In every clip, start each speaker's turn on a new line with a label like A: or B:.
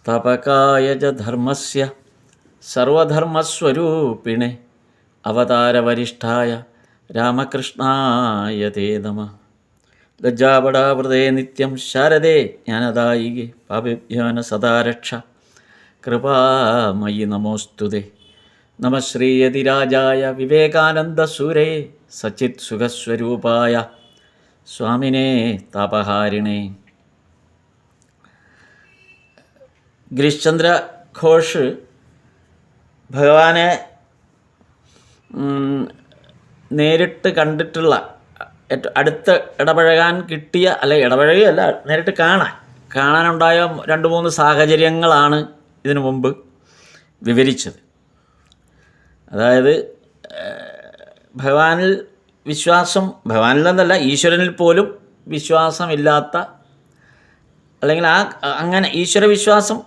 A: സ്ഥാപകായ ച ധർമ്മസ്യ സർവധർമ്മസ്വരൂപിണേ അവതാരവരിഷ്ഠായ രാമകൃഷ്ണായ തേ നമഃ. ലജ്ജാപടാവൃതേ നിത്യം ശാരദേ ജ്ഞാനദായികേ പാപേഭ്യോ ന സദാ രക്ഷ കൃപാമയി നമോസ്തുതേ. നമഃ ശ്രീയതിരാജായ വിവേകാനന്ദസൂരേ സച്ചിത് സുഖസ്വരൂപായ സ്വാമിനേ താപഹാരിണേ. ഗിരീശ്ചന്ദ്ര ഘോഷ് ഭഗവാനെ നേരിട്ട് കണ്ടിട്ടുള്ള അടുത്ത് ഇടപഴകാൻ കിട്ടിയ, അല്ലെ ഇടപഴകുകയല്ല, നേരിട്ട് കാണാനുണ്ടായ 2-3 സാഹചര്യങ്ങളാണ് ഇതിനു മുമ്പ് വിവരിച്ചത്. അതായത് ഭഗവാനിൽ വിശ്വാസം, ഭഗവാനിൽ നിന്നല്ല ഈശ്വരനിൽ പോലും വിശ്വാസമില്ലാത്ത, അല്ലെങ്കിൽ അങ്ങനെ ഈശ്വരവിശ്വാസം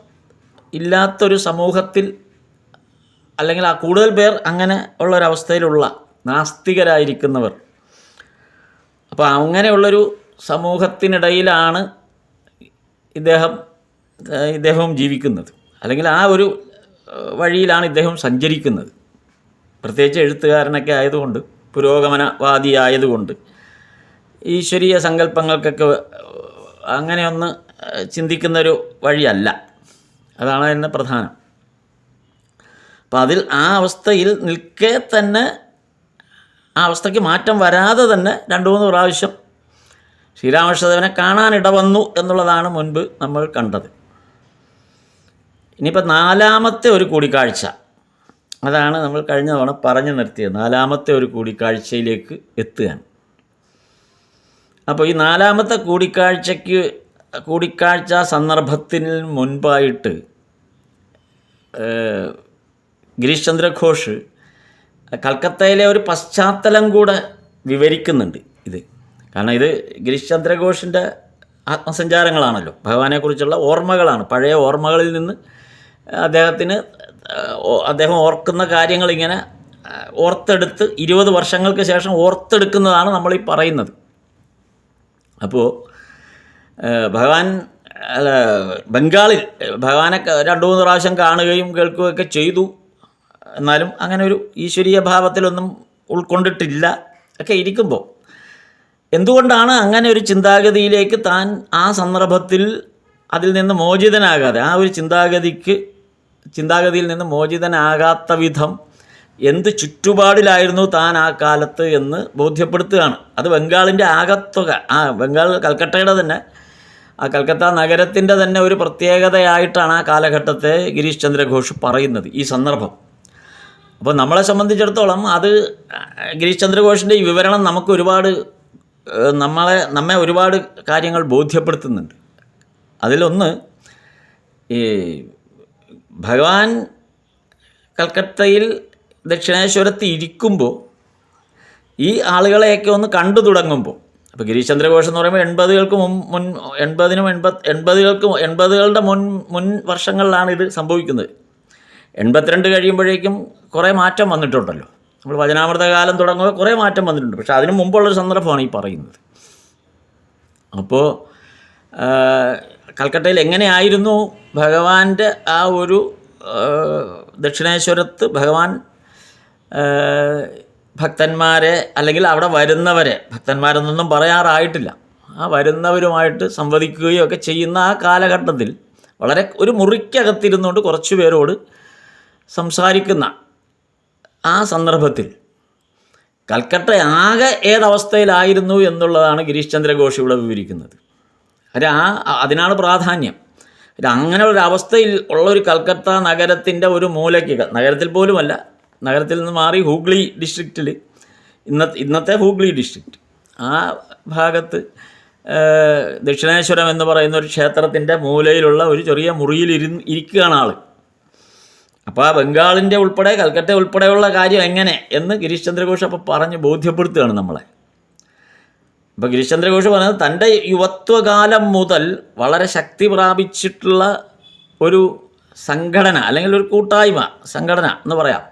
A: ഇല്ലാത്തൊരു സമൂഹത്തിൽ, അല്ലെങ്കിൽ കൂടുതൽ പേർ അങ്ങനെ ഉള്ളൊരവസ്ഥയിലുള്ള നാസ്തികരായിരിക്കുന്നവർ. അപ്പോൾ അങ്ങനെയുള്ളൊരു സമൂഹത്തിനിടയിലാണ് ഇദ്ദേഹവും ജീവിക്കുന്നത്, അല്ലെങ്കിൽ ആ ഒരു വഴിയിലാണ് ഇദ്ദേഹം സഞ്ചരിക്കുന്നത്. പ്രത്യേകിച്ച് എഴുത്തുകാരനൊക്കെ ആയതുകൊണ്ട്, പുരോഗമനവാദിയായതുകൊണ്ട് ഈശ്വരീയ സങ്കല്പങ്ങൾക്കൊക്കെ അങ്ങനെയൊന്ന് ചിന്തിക്കുന്നൊരു വഴിയല്ല. അതാണ് തന്നെ പ്രധാനം. അപ്പം ആ അവസ്ഥയിൽ നിൽക്കെ തന്നെ, ആ അവസ്ഥയ്ക്ക് മാറ്റം വരാതെ തന്നെ 2-3 പ്രാവശ്യം ശ്രീരാമകൃഷ്ണദേവനെ കാണാനിട വന്നു എന്നുള്ളതാണ് മുൻപ് നമ്മൾ കണ്ടത്. ഇനിയിപ്പോൾ 4ാമത്തെ ഒരു കൂടിക്കാഴ്ച, അതാണ് നമ്മൾ കഴിഞ്ഞ തവണ പറഞ്ഞു നിർത്തിയത്. 4ാമത്തെ ഒരു കൂടിക്കാഴ്ചയിലേക്ക് എത്തുകയാണ്. അപ്പോൾ ഈ 4ാമത്തെ കൂടിക്കാഴ്ച സന്ദർഭത്തിന് മുൻപായിട്ട് ഗിരീശ്ചന്ദ്ര ഘോഷ് കൽക്കത്തയിലെ ഒരു പശ്ചാത്തലം കൂടെ വിവരിക്കുന്നുണ്ട് ഇത്. കാരണം ഇത് ഗിരീശ്ചന്ദ്ര ഘോഷിൻ്റെ ആത്മസഞ്ചാരങ്ങളാണല്ലോ, ഭഗവാനെക്കുറിച്ചുള്ള ഓർമ്മകളാണ്. പഴയ ഓർമ്മകളിൽ നിന്ന് അദ്ദേഹം ഓർക്കുന്ന കാര്യങ്ങളിങ്ങനെ ഓർത്തെടുത്ത് 20 വർഷങ്ങൾക്ക് ശേഷം ഓർത്തെടുക്കുന്നതാണ് നമ്മളീ പറയുന്നത്. അപ്പോൾ ബംഗാളിൽ ഭഗവാനെ 2-3 പ്രാവശ്യം കാണുകയും കേൾക്കുകയൊക്കെ ചെയ്തു. എന്നാലും അങ്ങനെ ഒരു ഈശ്വരീയ ഭാവത്തിലൊന്നും ഉൾക്കൊണ്ടിട്ടില്ല ഒക്കെ ഇരിക്കുമ്പോൾ, എന്തുകൊണ്ടാണ് അങ്ങനെ ഒരു ചിന്താഗതിയിലേക്ക് താൻ ആ സന്ദർഭത്തിൽ അതിൽ നിന്ന് മോചിതനാകാതെ, ആ ഒരു ചിന്താഗതിയിൽ നിന്ന് മോചിതനാകാത്ത വിധം എന്ത് ചുറ്റുപാടിലായിരുന്നു താൻ ആ കാലത്ത് എന്ന് ബോധ്യപ്പെടുത്തുകയാണ്. അത് ബംഗാളിൻ്റെ ആകത്തുക, കൽക്കട്ടയുടെ തന്നെ, ആ കൽക്കത്ത നഗരത്തിൻ്റെ തന്നെ ഒരു പ്രത്യേകതയായിട്ടാണ് ആ കാലഘട്ടത്തെ ഗിരീഷ് ചന്ദ്ര ഘോഷ് പറയുന്നത്, ഈ സന്ദർഭം. അപ്പോൾ നമ്മളെ സംബന്ധിച്ചിടത്തോളം അത് ഗിരീഷ് ചന്ദ്ര ഘോഷിൻ്റെ ഈ വിവരണം നമുക്ക് നമ്മെ ഒരുപാട് കാര്യങ്ങൾ ബോധ്യപ്പെടുത്തുന്നുണ്ട്. അതിലൊന്ന്, ഈ ഭഗവാൻ കൽക്കട്ടയിൽ ദക്ഷിണേശ്വരത്ത് ഇരിക്കുമ്പോൾ ഈ ആളുകളെയൊക്കെ ഒന്ന് കണ്ടു തുടങ്ങുമ്പോൾ, അപ്പോൾ ഗിരീഷ് ചന്ദ്ര ഘോഷ് എന്ന് പറയുമ്പോൾ 80കളുടെ മുൻ വർഷങ്ങളിലാണ് ഇത് സംഭവിക്കുന്നത്. 82 കഴിയുമ്പോഴേക്കും കുറേ മാറ്റം വന്നിട്ടുണ്ടല്ലോ. നമ്മൾ വചനാമൃതകാലം തുടങ്ങുമ്പോൾ കുറേ മാറ്റം വന്നിട്ടുണ്ട്. പക്ഷേ അതിനു മുമ്പുള്ളൊരു സന്ദർഭമാണ് ഈ പറയുന്നത്. അപ്പോൾ കൽക്കട്ടയിൽ എങ്ങനെയായിരുന്നു ഭഗവാന്റെ ആ ഒരു ദക്ഷിണേശ്വരത്ത് ഭഗവാൻ ഭക്തന്മാരെ, അല്ലെങ്കിൽ അവിടെ വരുന്നവരെ, ഭക്തന്മാരെന്നൊന്നും പറയാറായിട്ടില്ല, ആ വരുന്നവരുമായിട്ട് സംവദിക്കുകയും ഒക്കെ ചെയ്യുന്ന ആ കാലഘട്ടത്തിൽ വളരെ ഒരു മുറിക്കകത്തിരുന്നുകൊണ്ട് കുറച്ച് പേരോട് സംസാരിക്കുന്ന ആ സന്ദർഭത്തിൽ കൽക്കട്ട ആകെ ഏതവസ്ഥയിലായിരുന്നു എന്നുള്ളതാണ് ഗിരീഷ് ചന്ദ്ര ഘോഷ് ഇവിടെ വിവരിക്കുന്നത്. അതിനാണ് പ്രാധാന്യം. അങ്ങനെ ഒരു അവസ്ഥയിൽ ഉള്ളൊരു കൽക്കത്ത നഗരത്തിൻ്റെ ഒരു മൂലയ്ക്ക്, നഗരത്തിൽ പോലുമല്ല, നഗരത്തിൽ നിന്ന് മാറി ഹൂഗ്ലി ഡിസ്ട്രിക്റ്റിൽ, ഇന്നത്തെ ഹൂഗ്ലി ഡിസ്ട്രിക്റ്റ്, ആ ഭാഗത്ത് ദക്ഷിണേശ്വരം എന്ന് പറയുന്ന ഒരു ക്ഷേത്രത്തിൻ്റെ മൂലയിലുള്ള ഒരു ചെറിയ മുറിയിൽ ഇരിക്കുകയാണ് ആൾ. അപ്പോൾ ആ ബംഗാളിൻ്റെ ഉൾപ്പെടെ കൽക്കട്ട ഉൾപ്പെടെയുള്ള കാര്യം എങ്ങനെ എന്ന് ഗിരീഷ് ചന്ദ്ര ഘോഷ് അപ്പോൾ പറഞ്ഞ് ബോധ്യപ്പെടുത്തുകയാണ് നമ്മളെ. അപ്പോൾ ഗിരീഷ് ചന്ദ്ര ഘോഷ് പറയുന്നത് തൻ്റെ യുവത്വകാലം മുതൽ വളരെ ശക്തി പ്രാപിച്ചിട്ടുള്ള ഒരു സംഘടന, അല്ലെങ്കിൽ ഒരു കൂട്ടായ്മ, സംഘടന എന്ന് പറയാം,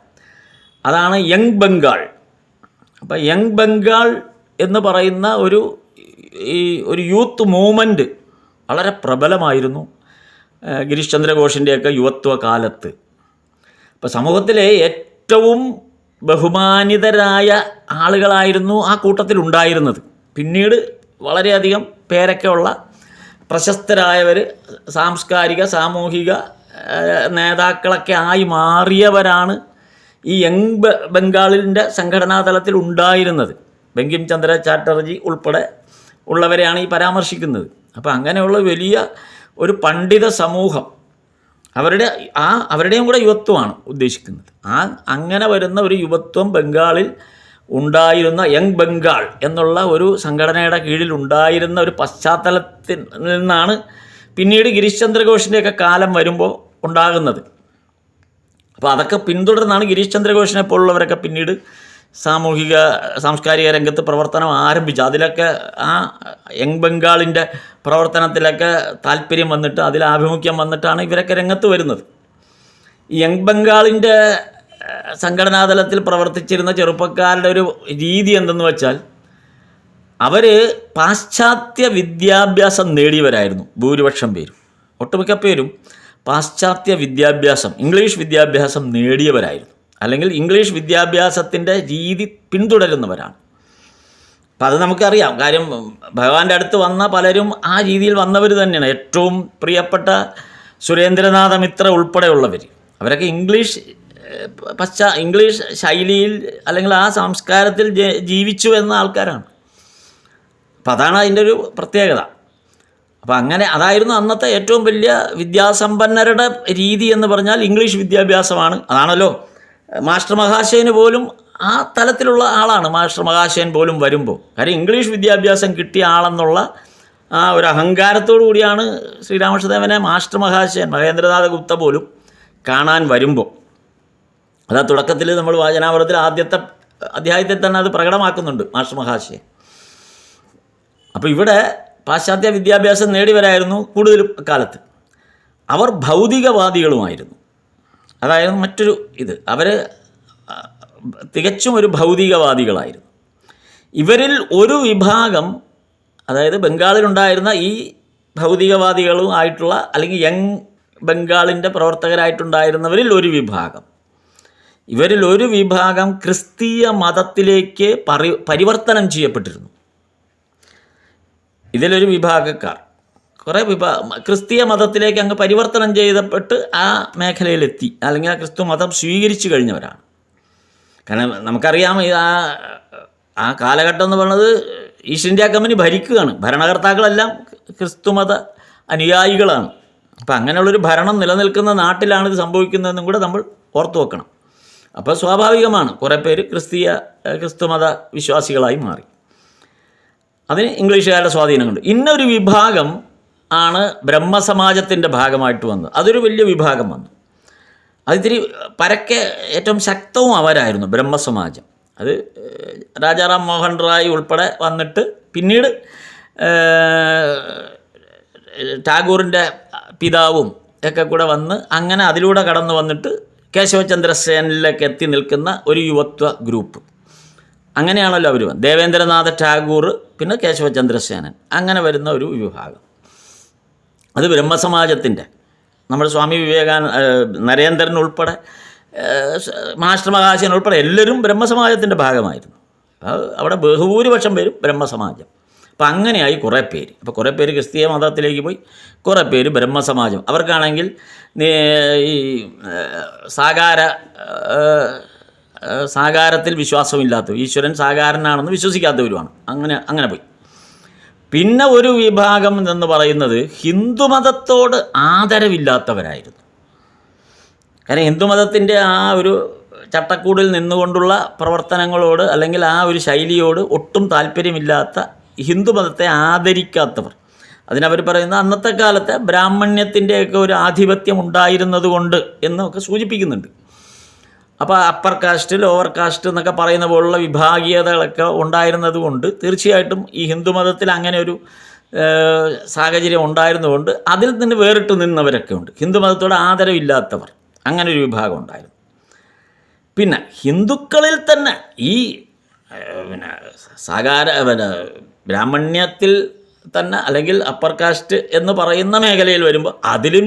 A: അതാണ് യങ് ബംഗാൾ. അപ്പോൾ യങ് ബംഗാൾ എന്ന് പറയുന്ന ഒരു യൂത്ത് മൂവ്മെൻറ്റ് വളരെ പ്രബലമായിരുന്നു ഗിരീഷ് ചന്ദ്ര ഘോഷിൻ്റെയൊക്കെ യുവത്വ കാലത്ത്. അപ്പോൾ സമൂഹത്തിലെ ഏറ്റവും ബഹുമാനിതരായ ആളുകളായിരുന്നു ആ കൂട്ടത്തിൽ ഉണ്ടായിരുന്നത്. പിന്നീട് വളരെയധികം പേരൊക്കെ ഉള്ള പ്രശസ്തരായവർ, സാംസ്കാരിക സാമൂഹിക നേതാക്കളൊക്കെ ആയി മാറിയവരാണ് ഈ യങ് ബംഗാളിൻ്റെ സംഘടനാ തലത്തിൽ ഉണ്ടായിരുന്നത്. ബങ്കിം ചന്ദ്ര ചാറ്റർജി ഉൾപ്പെടെ ഉള്ളവരെയാണ് ഈ പരാമർശിക്കുന്നത്. അപ്പോൾ അങ്ങനെയുള്ള വലിയ ഒരു പണ്ഡിത സമൂഹം, അവരുടെയും കൂടെ യുവത്വമാണ് ഉദ്ദേശിക്കുന്നത്. അങ്ങനെ വരുന്ന ഒരു യുവത്വം ബംഗാളിൽ ഉണ്ടായിരുന്ന യങ് ബംഗാൾ എന്നുള്ള ഒരു സംഘടനയുടെ കീഴിൽ ഉണ്ടായിരുന്ന ഒരു പശ്ചാത്തലത്തിൽ നിന്നാണ് പിന്നീട് ഗിരീഷ് ചന്ദ്ര ഘോഷിൻ്റെയൊക്കെ കാലം വരുമ്പോൾ ഉണ്ടാകുന്നത്. അപ്പോൾ അതൊക്കെ പിന്തുടർന്നാണ് ഗിരീഷ് ചന്ദ്ര ഘോഷിനെ പോലുള്ളവരൊക്കെ പിന്നീട് സാംസ്കാരിക രംഗത്ത് പ്രവർത്തനം ആരംഭിച്ചു. അതിലൊക്കെ ആ യങ് ബംഗാളിൻ്റെ പ്രവർത്തനത്തിലൊക്കെ താല്പര്യം വന്നിട്ട്, അതിൽ ആഭിമുഖ്യം വന്നിട്ടാണ് ഇവരൊക്കെ രംഗത്ത് വരുന്നത്. ഈ യങ് ബംഗാളിൻ്റെ സംഘടനാതലത്തിൽ പ്രവർത്തിച്ചിരുന്ന ചെറുപ്പക്കാരുടെ ഒരു രീതി എന്തെന്ന് വെച്ചാൽ, അവർ പാശ്ചാത്യ വിദ്യാഭ്യാസം നേടിയവരായിരുന്നു. ഭൂരിപക്ഷം പേരും, ഒട്ടുമിക്ക പേരും പാശ്ചാത്യ വിദ്യാഭ്യാസം, ഇംഗ്ലീഷ് വിദ്യാഭ്യാസം നേടിയവരായിരുന്നു, അല്ലെങ്കിൽ ഇംഗ്ലീഷ് വിദ്യാഭ്യാസത്തിൻ്റെ രീതി പിന്തുടരുന്നവരാണ്. അപ്പം അത് നമുക്കറിയാം. കാര്യം ഭഗവാന്റെ അടുത്ത് വന്ന പലരും ആ രീതിയിൽ വന്നവർ തന്നെയാണ്. ഏറ്റവും പ്രിയപ്പെട്ട സുരേന്ദ്രനാഥ മിത്ര ഉൾപ്പെടെയുള്ളവർ, അവരൊക്കെ ഇംഗ്ലീഷ് ശൈലിയിൽ അല്ലെങ്കിൽ ആ സംസ്കാരത്തിൽ ജീവിച്ചു എന്ന ആൾക്കാരാണ്. അപ്പം അതാണ് അതിൻ്റെ ഒരു പ്രത്യേകത. അപ്പം അങ്ങനെ അതായിരുന്നു അന്നത്തെ ഏറ്റവും വലിയ വിദ്യാസമ്പന്നരുടെ രീതി എന്ന് പറഞ്ഞാൽ ഇംഗ്ലീഷ് വിദ്യാഭ്യാസമാണ്. അതാണല്ലോ മാസ്റ്റർ മഹാശയന് പോലും ആ തലത്തിലുള്ള ആളാണ് മാസ്റ്റർ മഹാശയൻ പോലും വരുമ്പോൾ. കാര്യം ഇംഗ്ലീഷ് വിദ്യാഭ്യാസം കിട്ടിയ ആളെന്നുള്ള ആ ഒരു അഹങ്കാരത്തോടു കൂടിയാണ് ശ്രീരാമകൃഷ്ണദേവനെ മാസ്റ്റർ മഹാശയൻ മഹേന്ദ്രനാഥ ഗുപ്ത പോലും കാണാൻ വരുമ്പോൾ. അതാ തുടക്കത്തിൽ നമ്മൾ വാചനാമൃതത്തിൽ ആദ്യത്തെ അധ്യായത്തിൽ തന്നെ അത് പ്രകടമാക്കുന്നുണ്ട് മാസ്റ്റർ മഹാശയൻ. അപ്പോൾ ഇവിടെ പാശ്ചാത്യ വിദ്യാഭ്യാസം നേടിയവരായിരുന്നു കൂടുതലും കാലത്ത്. അവർ ഭൗതികവാദികളുമായിരുന്നു. അതായത് മറ്റൊരു അവർ തികച്ചും ഒരു ഭൗതികവാദികളായിരുന്നു. ഇവരിൽ ഒരു വിഭാഗം, അതായത് ബംഗാളിലുണ്ടായിരുന്ന ഈ ഭൗതികവാദികളും ആയിട്ടുള്ള അല്ലെങ്കിൽ യങ് ബംഗാളിൻ്റെ പ്രവർത്തകരായിട്ടുണ്ടായിരുന്നവരിൽ ഒരു വിഭാഗം, ഇവരിൽ ഒരു വിഭാഗം ക്രിസ്തീയ മതത്തിലേക്ക് പരിവർത്തനം ചെയ്യപ്പെട്ടിരുന്നു. ഇതിലൊരു വിഭാഗക്കാർ കുറേ ക്രിസ്തീയ മതത്തിലേക്ക് അങ്ങ് പരിവർത്തനം ചെയ്യപ്പെട്ട് ആ മേഖലയിലെത്തി, അല്ലെങ്കിൽ ആ ക്രിസ്തു മതം സ്വീകരിച്ചു കഴിഞ്ഞവരാണ്. കാരണം നമുക്കറിയാം, ആ കാലഘട്ടം എന്ന് പറയുന്നത് ഈസ്റ്റ് ഇന്ത്യ കമ്പനി ഭരിക്കുകയാണ്. ഭരണകർത്താക്കളെല്ലാം ക്രിസ്തുമത അനുയായികളാണ്. അപ്പം അങ്ങനെയുള്ളൊരു ഭരണം നിലനിൽക്കുന്ന നാട്ടിലാണ് ഇത് സംഭവിക്കുന്നതെന്നും കൂടെ നമ്മൾ ഓർത്തു വെക്കണം. അപ്പോൾ സ്വാഭാവികമാണ് കുറേ പേര് ക്രിസ്തുമത വിശ്വാസികളായി മാറി. അതിന് ഇംഗ്ലീഷുകാരുടെ സ്വാധീനമുണ്ട്. ഇന്നൊരു വിഭാഗം ആണ് ബ്രഹ്മസമാജത്തിൻ്റെ ഭാഗമായിട്ട് വന്നത്. അതൊരു വലിയ വിഭാഗം വന്നു. അതിത്തിരി പരക്കെ ഏറ്റവും ശക്തവും അവരായിരുന്നു ബ്രഹ്മസമാജം. അത് രാജാറാം മോഹൻ റായ് ഉൾപ്പെടെ വന്നിട്ട് പിന്നീട് ടാഗോറിൻ്റെ പിതാവും ഒക്കെ കൂടെ വന്ന് അങ്ങനെ അതിലൂടെ കടന്നു വന്നിട്ട് കേശവചന്ദ്രസേനിലേക്ക് എത്തി നിൽക്കുന്ന ഒരു യുവത്വ ഗ്രൂപ്പ്. അങ്ങനെയാണല്ലോ അവർ ദേവേന്ദ്രനാഥ ടാഗോർ, പിന്നെ കേശവചന്ദ്രസേനൻ, അങ്ങനെ വരുന്ന ഒരു വിഭാഗം. അത് ബ്രഹ്മസമാജത്തിൻ്റെ, നമ്മുടെ സ്വാമി നരേന്ദ്രൻ ഉൾപ്പെടെ മാസ്റ്റർ മഹാശയൻ ഉൾപ്പെടെ എല്ലാവരും ബ്രഹ്മസമാജത്തിൻ്റെ ഭാഗമായിരുന്നു. അവിടെ ബഹുഭൂരിപക്ഷം പേരും ബ്രഹ്മസമാജം. അപ്പം അങ്ങനെയായി കുറേ പേര്. അപ്പോൾ കുറേ പേര് ക്രിസ്തീയ മതത്തിലേക്ക് പോയി, കുറേ പേര് ബ്രഹ്മസമാജം. അവർക്കാണെങ്കിൽ ഈ സാകാരത്തിൽ വിശ്വാസമില്ലാത്തവർ, ഈശ്വരൻ സാകാരനാണെന്ന് വിശ്വസിക്കാത്തവരുമാണ്. അങ്ങനെ പോയി. പിന്നെ ഒരു വിഭാഗം എന്ന് പറയുന്നത് ഹിന്ദുമതത്തോട് ആദരവില്ലാത്തവരായിരുന്നു. കാരണം ഹിന്ദുമതത്തിൻ്റെ ആ ഒരു ചട്ടക്കൂടിൽ നിന്നുകൊണ്ടുള്ള പ്രവർത്തനങ്ങളോട് അല്ലെങ്കിൽ ആ ഒരു ശൈലിയോട് ഒട്ടും താല്പര്യമില്ലാത്ത, ഹിന്ദുമതത്തെ ആദരിക്കാത്തവർ. അതിനവർ പറയുന്ന അന്നത്തെ കാലത്തെ ബ്രാഹ്മണ്യത്തിൻ്റെയൊക്കെ ഒരു ആധിപത്യം ഉണ്ടായിരുന്നത് കൊണ്ട് എന്നൊക്കെ സൂചിപ്പിക്കുന്നുണ്ട്. അപ്പോൾ അപ്പർ കാസ്റ്റ്, ലോവർ കാസ്റ്റ് എന്നൊക്കെ പറയുന്ന പോലുള്ള വിഭാഗീയതകളൊക്കെ ഉണ്ടായിരുന്നത് കൊണ്ട് തീർച്ചയായിട്ടും ഈ ഹിന്ദുമതത്തിൽ അങ്ങനെ ഒരു സാഹചര്യം ഉണ്ടായിരുന്നതുകൊണ്ട് അതിൽ നിന്ന് വേറിട്ട് നിന്നവരൊക്കെ ഉണ്ട്. ഹിന്ദുമതത്തോട് ആദരവില്ലാത്തവർ, അങ്ങനെ ഒരു വിഭാഗം ഉണ്ടായിരുന്നു. പിന്നെ ഹിന്ദുക്കളിൽ തന്നെ ഈ ബ്രാഹ്മണ്യത്തിൽ തന്നെ അല്ലെങ്കിൽ അപ്പർ കാസ്റ്റ് എന്ന് പറയുന്ന മേഖലയിൽ വരുമ്പോൾ അതിലും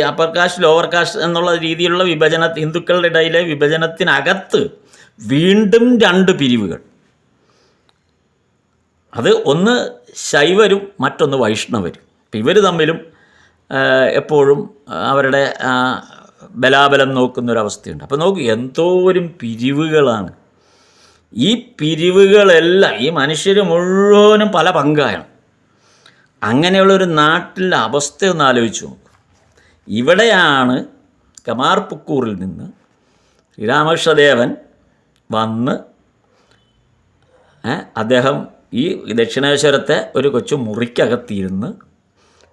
A: അപ്പർ കാസ്റ്റ് ലോവർ കാസ്റ്റ് എന്നുള്ള രീതിയിലുള്ള ഹിന്ദുക്കളുടെ ഇടയിലെ വിഭജനത്തിനകത്ത് വീണ്ടും രണ്ട് പിരിവുകൾ. അത് ഒന്ന് ശൈവരും മറ്റൊന്ന് വൈഷ്ണവരും. അപ്പം ഇവർ തമ്മിലും എപ്പോഴും അവരുടെ ബലാബലം നോക്കുന്നൊരവസ്ഥയുണ്ട്. അപ്പോൾ നോക്കൂ, എന്തോരം പിരിവുകളാണ്. ഈ പിരിവുകളെല്ലാം ഈ മനുഷ്യർ മുഴുവനും പല പങ്കായാണ്. അങ്ങനെയുള്ളൊരു നാട്ടിലെ അവസ്ഥ ഒന്ന് ആലോചിച്ച് നോക്കും. ഇവിടെയാണ് കമാർപുക്കൂറിൽ നിന്ന് ശ്രീരാമകൃഷ്ണദേവൻ വന്ന് അദ്ദേഹം ഈ ദക്ഷിണേശ്വരത്തെ ഒരു കൊച്ചു മുറിക്കകത്തിരുന്ന്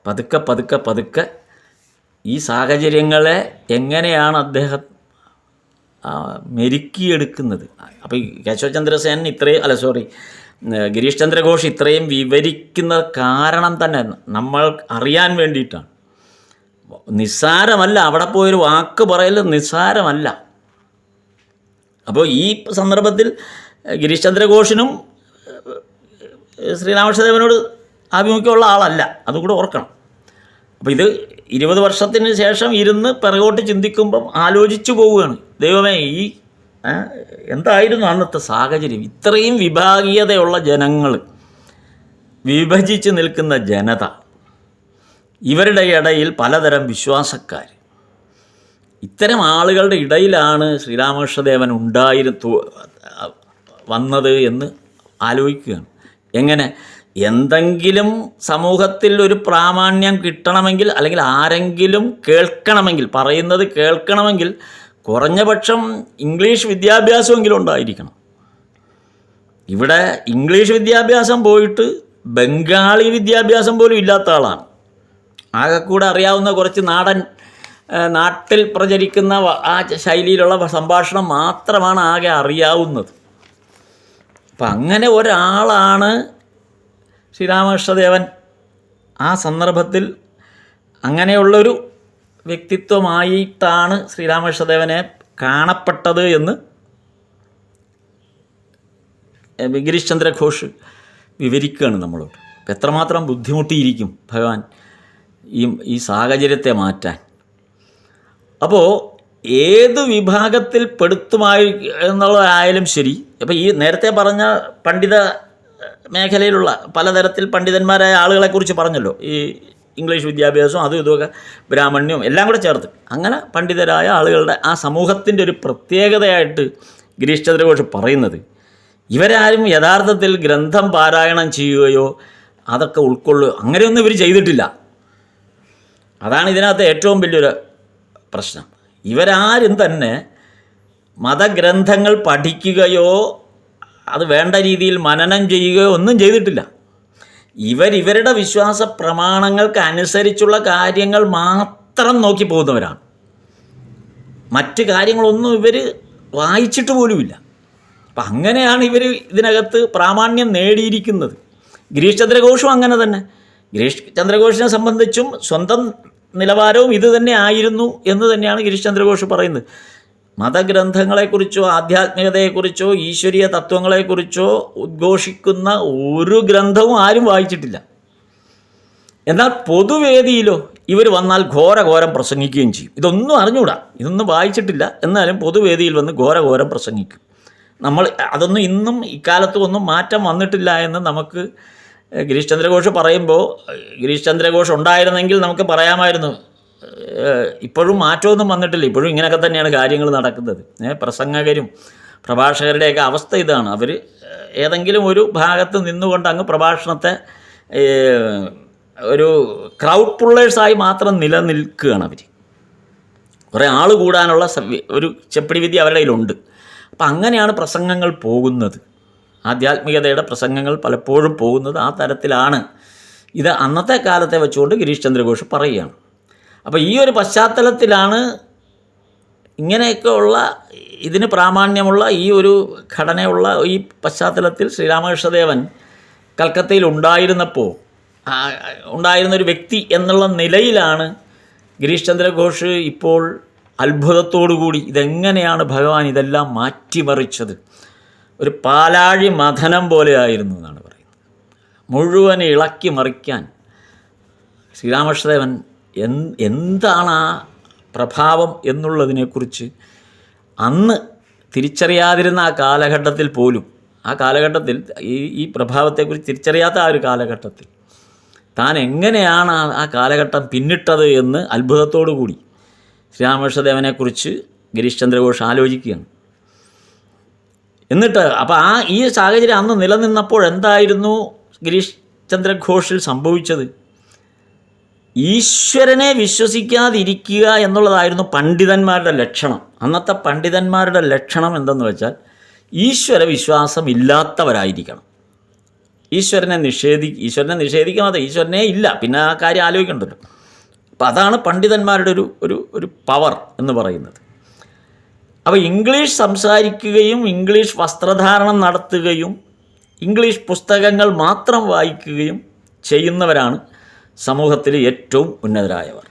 A: പതുക്കെ പതുക്കെ പതുക്കെ ഈ സാഹചര്യങ്ങളെ എങ്ങനെയാണ് അദ്ദേഹം മെരുക്കിയെടുക്കുന്നത്. അപ്പോൾ ഈ കേശവചന്ദ്രസേൻ ഗിരീഷ് ചന്ദ്ര ഘോഷ് ഇത്രയും വിവരിക്കുന്ന കാരണം തന്നെ നമ്മൾ അറിയാൻ വേണ്ടിയിട്ടാണ്. നിസ്സാരമല്ല, അവിടെ പോയൊരു വാക്ക് പറയൽ നിസ്സാരമല്ല. അപ്പോൾ ഈ സന്ദർഭത്തിൽ ഗിരീഷ് ചന്ദ്ര ഘോഷിനും ശ്രീരാമകൃഷ്ണദേവനോട് ആഭിമുഖ്യമുള്ള ആളല്ല, അതുകൂടെ ഓർക്കണം. അപ്പോൾ ഇത് 20 വർഷത്തിന് ശേഷം ഇരുന്ന് പിറകോട്ട് ചിന്തിക്കുമ്പം ആലോചിച്ചു പോവുകയാണ്, ദൈവമേ ഈ എന്തായിരുന്നു അന്നത്തെ സാഹചര്യം. ഇത്രയും വിഭാഗീയതയുള്ള ജനങ്ങൾ, വിഭജിച്ച് നിൽക്കുന്ന ജനത, ഇവരുടെ ഇടയിൽ പലതരം വിശ്വാസക്കാർ, ഇത്തരം ആളുകളുടെ ഇടയിലാണ് ശ്രീരാമകൃഷ്ണദേവൻ വന്നത് എന്ന് ആലോചിക്കുകയാണ്. എങ്ങനെ എന്തെങ്കിലും സമൂഹത്തിൽ ഒരു പ്രാമാണ്യം കിട്ടണമെങ്കിൽ, അല്ലെങ്കിൽ ആരെങ്കിലും കേൾക്കണമെങ്കിൽ, പറയുന്നത് കേൾക്കണമെങ്കിൽ കുറഞ്ഞപക്ഷം ഇംഗ്ലീഷ് വിദ്യാഭ്യാസമെങ്കിലും ഉണ്ടായിരിക്കണം. ഇവിടെ ഇംഗ്ലീഷ് വിദ്യാഭ്യാസം പോയിട്ട് ബംഗാളി വിദ്യാഭ്യാസം പോലും ഇല്ലാത്ത ആളാണ്. ആകെക്കൂടെ അറിയാവുന്ന കുറച്ച് നാട്ടിൽ പ്രചരിക്കുന്ന ആ ശൈലിയിലുള്ള സംഭാഷണം മാത്രമാണ് ആകെ അറിയാവുന്നത്. അപ്പം അങ്ങനെ ഒരാളാണ് ശ്രീരാമകൃഷ്ണദേവൻ. ആ സന്ദർഭത്തിൽ അങ്ങനെയുള്ളൊരു വ്യക്തിത്വമായിട്ടാണ് ശ്രീരാമകൃഷ്ണദേവനെ കാണപ്പെട്ടത് എന്ന് ഗിരീഷ് ചന്ദ്ര ഘോഷ് വിവരിക്കുകയാണ് നമ്മളോട്. അപ്പം എത്രമാത്രം ബുദ്ധിമുട്ടിയിരിക്കും ഭഗവാൻ ഈ സാഹചര്യത്തെ മാറ്റാൻ. അപ്പോൾ ഏത് വിഭാഗത്തിൽ പെടുത്തുമായി എന്നുള്ളതായാലും ശരി, അപ്പോൾ ഈ നേരത്തെ പറഞ്ഞ പണ്ഡിത മേഖലയിലുള്ള പലതരത്തിൽ പണ്ഡിതന്മാരായ ആളുകളെക്കുറിച്ച് പറഞ്ഞല്ലോ, ഈ ഇംഗ്ലീഷ് വിദ്യാഭ്യാസവും അതും ഇതുമൊക്കെ ബ്രാഹ്മണ്യവും എല്ലാം കൂടെ ചേർത്ത് അങ്ങനെ പണ്ഡിതരായ ആളുകളുടെ ആ സമൂഹത്തിൻ്റെ ഒരു പ്രത്യേകതയായിട്ട് ഗിരീഷ് ചന്ദ്ര ഘോഷ് പറയുന്നത്, ഇവരാരും യഥാർത്ഥത്തിൽ ഗ്രന്ഥം പാരായണം ചെയ്യുകയോ അതൊക്കെ ഉൾക്കൊള്ളുകയോ അങ്ങനെയൊന്നും ഇവർ ചെയ്തിട്ടില്ല. അതാണ് ഇതിനകത്ത് ഏറ്റവും വലിയൊരു പ്രശ്നം. ഇവരാരും തന്നെ മതഗ്രന്ഥങ്ങൾ പഠിക്കുകയോ അത് വേണ്ട രീതിയിൽ മനനം ചെയ്യുകയോ ഒന്നും ചെയ്തിട്ടില്ല. ഇവരുടെ വിശ്വാസ പ്രമാണങ്ങൾക്ക് അനുസരിച്ചുള്ള കാര്യങ്ങൾ മാത്രം നോക്കി പോകുന്നവരാണ്. മറ്റ് കാര്യങ്ങളൊന്നും ഇവർ വായിച്ചിട്ട് പോലുമില്ല. അപ്പം അങ്ങനെയാണ് ഇവർ ഇതിനകത്ത് പ്രാമാണ്യം നേടിയിരിക്കുന്നത്. ഗിരീഷ് ചന്ദ്ര ഘോഷും അങ്ങനെ തന്നെ. ഗിരീഷ് ചന്ദ്ര ഘോഷിനെ സംബന്ധിച്ചും സ്വന്തം നിലവാരവും ഇത് തന്നെ ആയിരുന്നു എന്ന് തന്നെയാണ് ഗിരീഷ് ചന്ദ്ര ഘോഷ് പറയുന്നത്. മതഗ്രന്ഥങ്ങളെക്കുറിച്ചോ ആധ്യാത്മികതയെക്കുറിച്ചോ ഈശ്വരീയ തത്വങ്ങളെക്കുറിച്ചോ ഉദ്ഘോഷിക്കുന്ന ഒരു ഗ്രന്ഥവും ആരും വായിച്ചിട്ടില്ല. എന്നാൽ പൊതുവേദിയിലോ ഇവർ വന്നാൽ ഘോരഘോരം പ്രസംഗിക്കുകയും ചെയ്യും. ഇതൊന്നും അറിഞ്ഞുകൂടാ, ഇതൊന്നും വായിച്ചിട്ടില്ല, എന്നാലും പൊതുവേദിയിൽ വന്ന് ഘോരഘോരം പ്രസംഗിക്കും. അതൊന്നും ഇന്നും ഇക്കാലത്തും ഒന്നും മാറ്റം വന്നിട്ടില്ല എന്ന് നമുക്ക് ഗിരീഷ് ചന്ദ്ര ഘോഷ് പറയുമ്പോൾ, ഗിരീഷ് ചന്ദ്ര ഘോഷ് ഉണ്ടായിരുന്നെങ്കിൽ നമുക്ക് പറയാമായിരുന്നു, ഇപ്പോഴും മാറ്റമൊന്നും വന്നിട്ടില്ല, ഇപ്പോഴും ഇങ്ങനെയൊക്കെ തന്നെയാണ് കാര്യങ്ങൾ നടക്കുന്നത്. പ്രസംഗകരും പ്രഭാഷകരുടെയൊക്കെ അവസ്ഥ ഇതാണ്. അവർ ഏതെങ്കിലും ഒരു ഭാഗത്ത് നിന്നുകൊണ്ട് അങ്ങ് പ്രഭാഷണത്തെ ഒരു ക്രൗഡ് പുള്ളേഴ്സായി മാത്രം നിലനിൽക്കുകയാണ്. അവർ കുറേ ആൾ കൂടാനുള്ള ഒരു ചെപ്പിടി വിദ്യ അവരുടെ കയ്യിലുണ്ട്. അപ്പം അങ്ങനെയാണ് പ്രസംഗങ്ങൾ പോകുന്നത്. ആധ്യാത്മികതയുടെ പ്രസംഗങ്ങൾ പലപ്പോഴും പോകുന്നത് ആ തരത്തിലാണ്. ഇത് അന്നത്തെ കാലത്തെ വെച്ചുകൊണ്ട് ഗിരീഷ് ചന്ദ്ര ഘോഷ് പറയുകയാണ്. അപ്പോൾ ഈ ഒരു പശ്ചാത്തലത്തിലാണ് ഇങ്ങനെയൊക്കെ ഉള്ള ഇതിന് പ്രാമാണ്യമുള്ള ഈ ഒരു ഘടനയുള്ള ഈ പശ്ചാത്തലത്തിൽ ശ്രീരാമകൃഷ്ണദേവൻ കൽക്കത്തയിൽ ഉണ്ടായിരുന്നൊരു വ്യക്തി എന്നുള്ള നിലയിലാണ് ഗിരീഷ് ചന്ദ്ര ഘോഷ് ഇപ്പോൾ അത്ഭുതത്തോടുകൂടി ഇതെങ്ങനെയാണ് ഭഗവാൻ ഇതെല്ലാം മാറ്റിമറിച്ചത്, ഒരു പാലാഴി മഥനം പോലെ ആയിരുന്നു എന്നാണ് പറയുന്നത്. മുഴുവൻ ഇളക്കി മറിക്കാൻ ശ്രീരാമകൃഷ്ണദേവൻ എന്താണ് ആ പ്രഭാവം എന്നുള്ളതിനെക്കുറിച്ച് അന്ന് തിരിച്ചറിയാതിരുന്ന ആ കാലഘട്ടത്തിൽ പോലും, ആ കാലഘട്ടത്തിൽ ഈ പ്രഭാവത്തെക്കുറിച്ച് തിരിച്ചറിയാത്ത ആ ഒരു കാലഘട്ടത്തിൽ താൻ എങ്ങനെയാണ് ആ കാലഘട്ടം പിന്നിട്ടത് എന്ന് അത്ഭുതത്തോടു കൂടി ശ്രീരാമകൃഷ്ണദേവനെക്കുറിച്ച് ഗിരീഷ് ചന്ദ്ര ഘോഷ് ആലോചിക്കുകയാണ്. എന്നിട്ട് അപ്പോൾ ഈ സാഹചര്യം അന്ന് നിലനിന്നപ്പോൾ എന്തായിരുന്നു ഗിരീഷ് ചന്ദ്ര ഘോഷിൽ സംഭവിച്ചത്? ഈശ്വരനെ വിശ്വസിക്കാതിരിക്കുക എന്നുള്ളതായിരുന്നു പണ്ഡിതന്മാരുടെ ലക്ഷണം. അന്നത്തെ പണ്ഡിതന്മാരുടെ ലക്ഷണം എന്തെന്ന് വെച്ചാൽ ഈശ്വര വിശ്വാസം ഇല്ലാത്തവരായിരിക്കണം. ഈശ്വരനെ നിഷേധിക്കാതെ ഈശ്വരനെ ഇല്ല, പിന്നെ ആ കാര്യം ആലോചിക്കണ്ടല്ലോ. അപ്പം അതാണ് പണ്ഡിതന്മാരുടെ ഒരു പവർ എന്ന് പറയുന്നത്. അപ്പോൾ ഇംഗ്ലീഷ് സംസാരിക്കുകയും ഇംഗ്ലീഷ് വസ്ത്രധാരണം നടത്തുകയും ഇംഗ്ലീഷ് പുസ്തകങ്ങൾ മാത്രം വായിക്കുകയും ചെയ്യുന്നവരാണ് സമൂഹത്തിൽ ഏറ്റവും ഉന്നതരായവർ.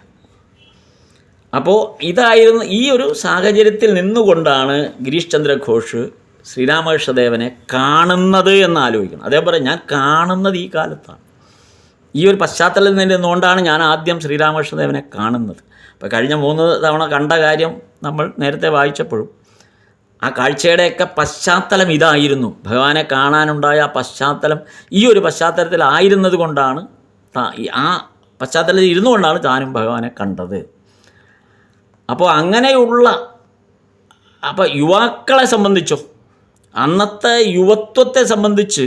A: അപ്പോൾ ഇതായിരുന്നു ഈ ഒരു സാഹചര്യത്തിൽ നിന്നുകൊണ്ടാണ് ഗിരീഷ് ചന്ദ്ര ഘോഷ് ശ്രീരാമകൃഷ്ണദേവനെ കാണുന്നത് എന്ന് ആലോചിക്കണം. അതേപോലെ ഞാൻ കാണുന്നത് ഈ കാലത്താണ്, ഈ ഒരു പശ്ചാത്തലത്തിൽ നിന്നുകൊണ്ടാണ് ഞാൻ ആദ്യം ശ്രീരാമകൃഷ്ണദേവനെ കാണുന്നത്. അപ്പോൾ കഴിഞ്ഞ 3 തവണ കണ്ട കാര്യം നമ്മൾ നേരത്തെ വായിച്ചപ്പോഴും ആ കാഴ്ചയുടെയൊക്കെ പശ്ചാത്തലം ഇതായിരുന്നു. ഭഗവാനെ കാണാനുണ്ടായ ആ പശ്ചാത്തലം ഈ ഒരു പശ്ചാത്തലത്തിലായിരുന്നത് കൊണ്ടാണ്, ആ പശ്ചാത്തലത്തിൽ ഇരുന്നു കൊണ്ടാണ് താനും ഭഗവാനെ കണ്ടത്. അപ്പോൾ അങ്ങനെയുള്ള യുവാക്കളെ സംബന്ധിച്ചോ, അന്നത്തെ യുവത്വത്തെ സംബന്ധിച്ച്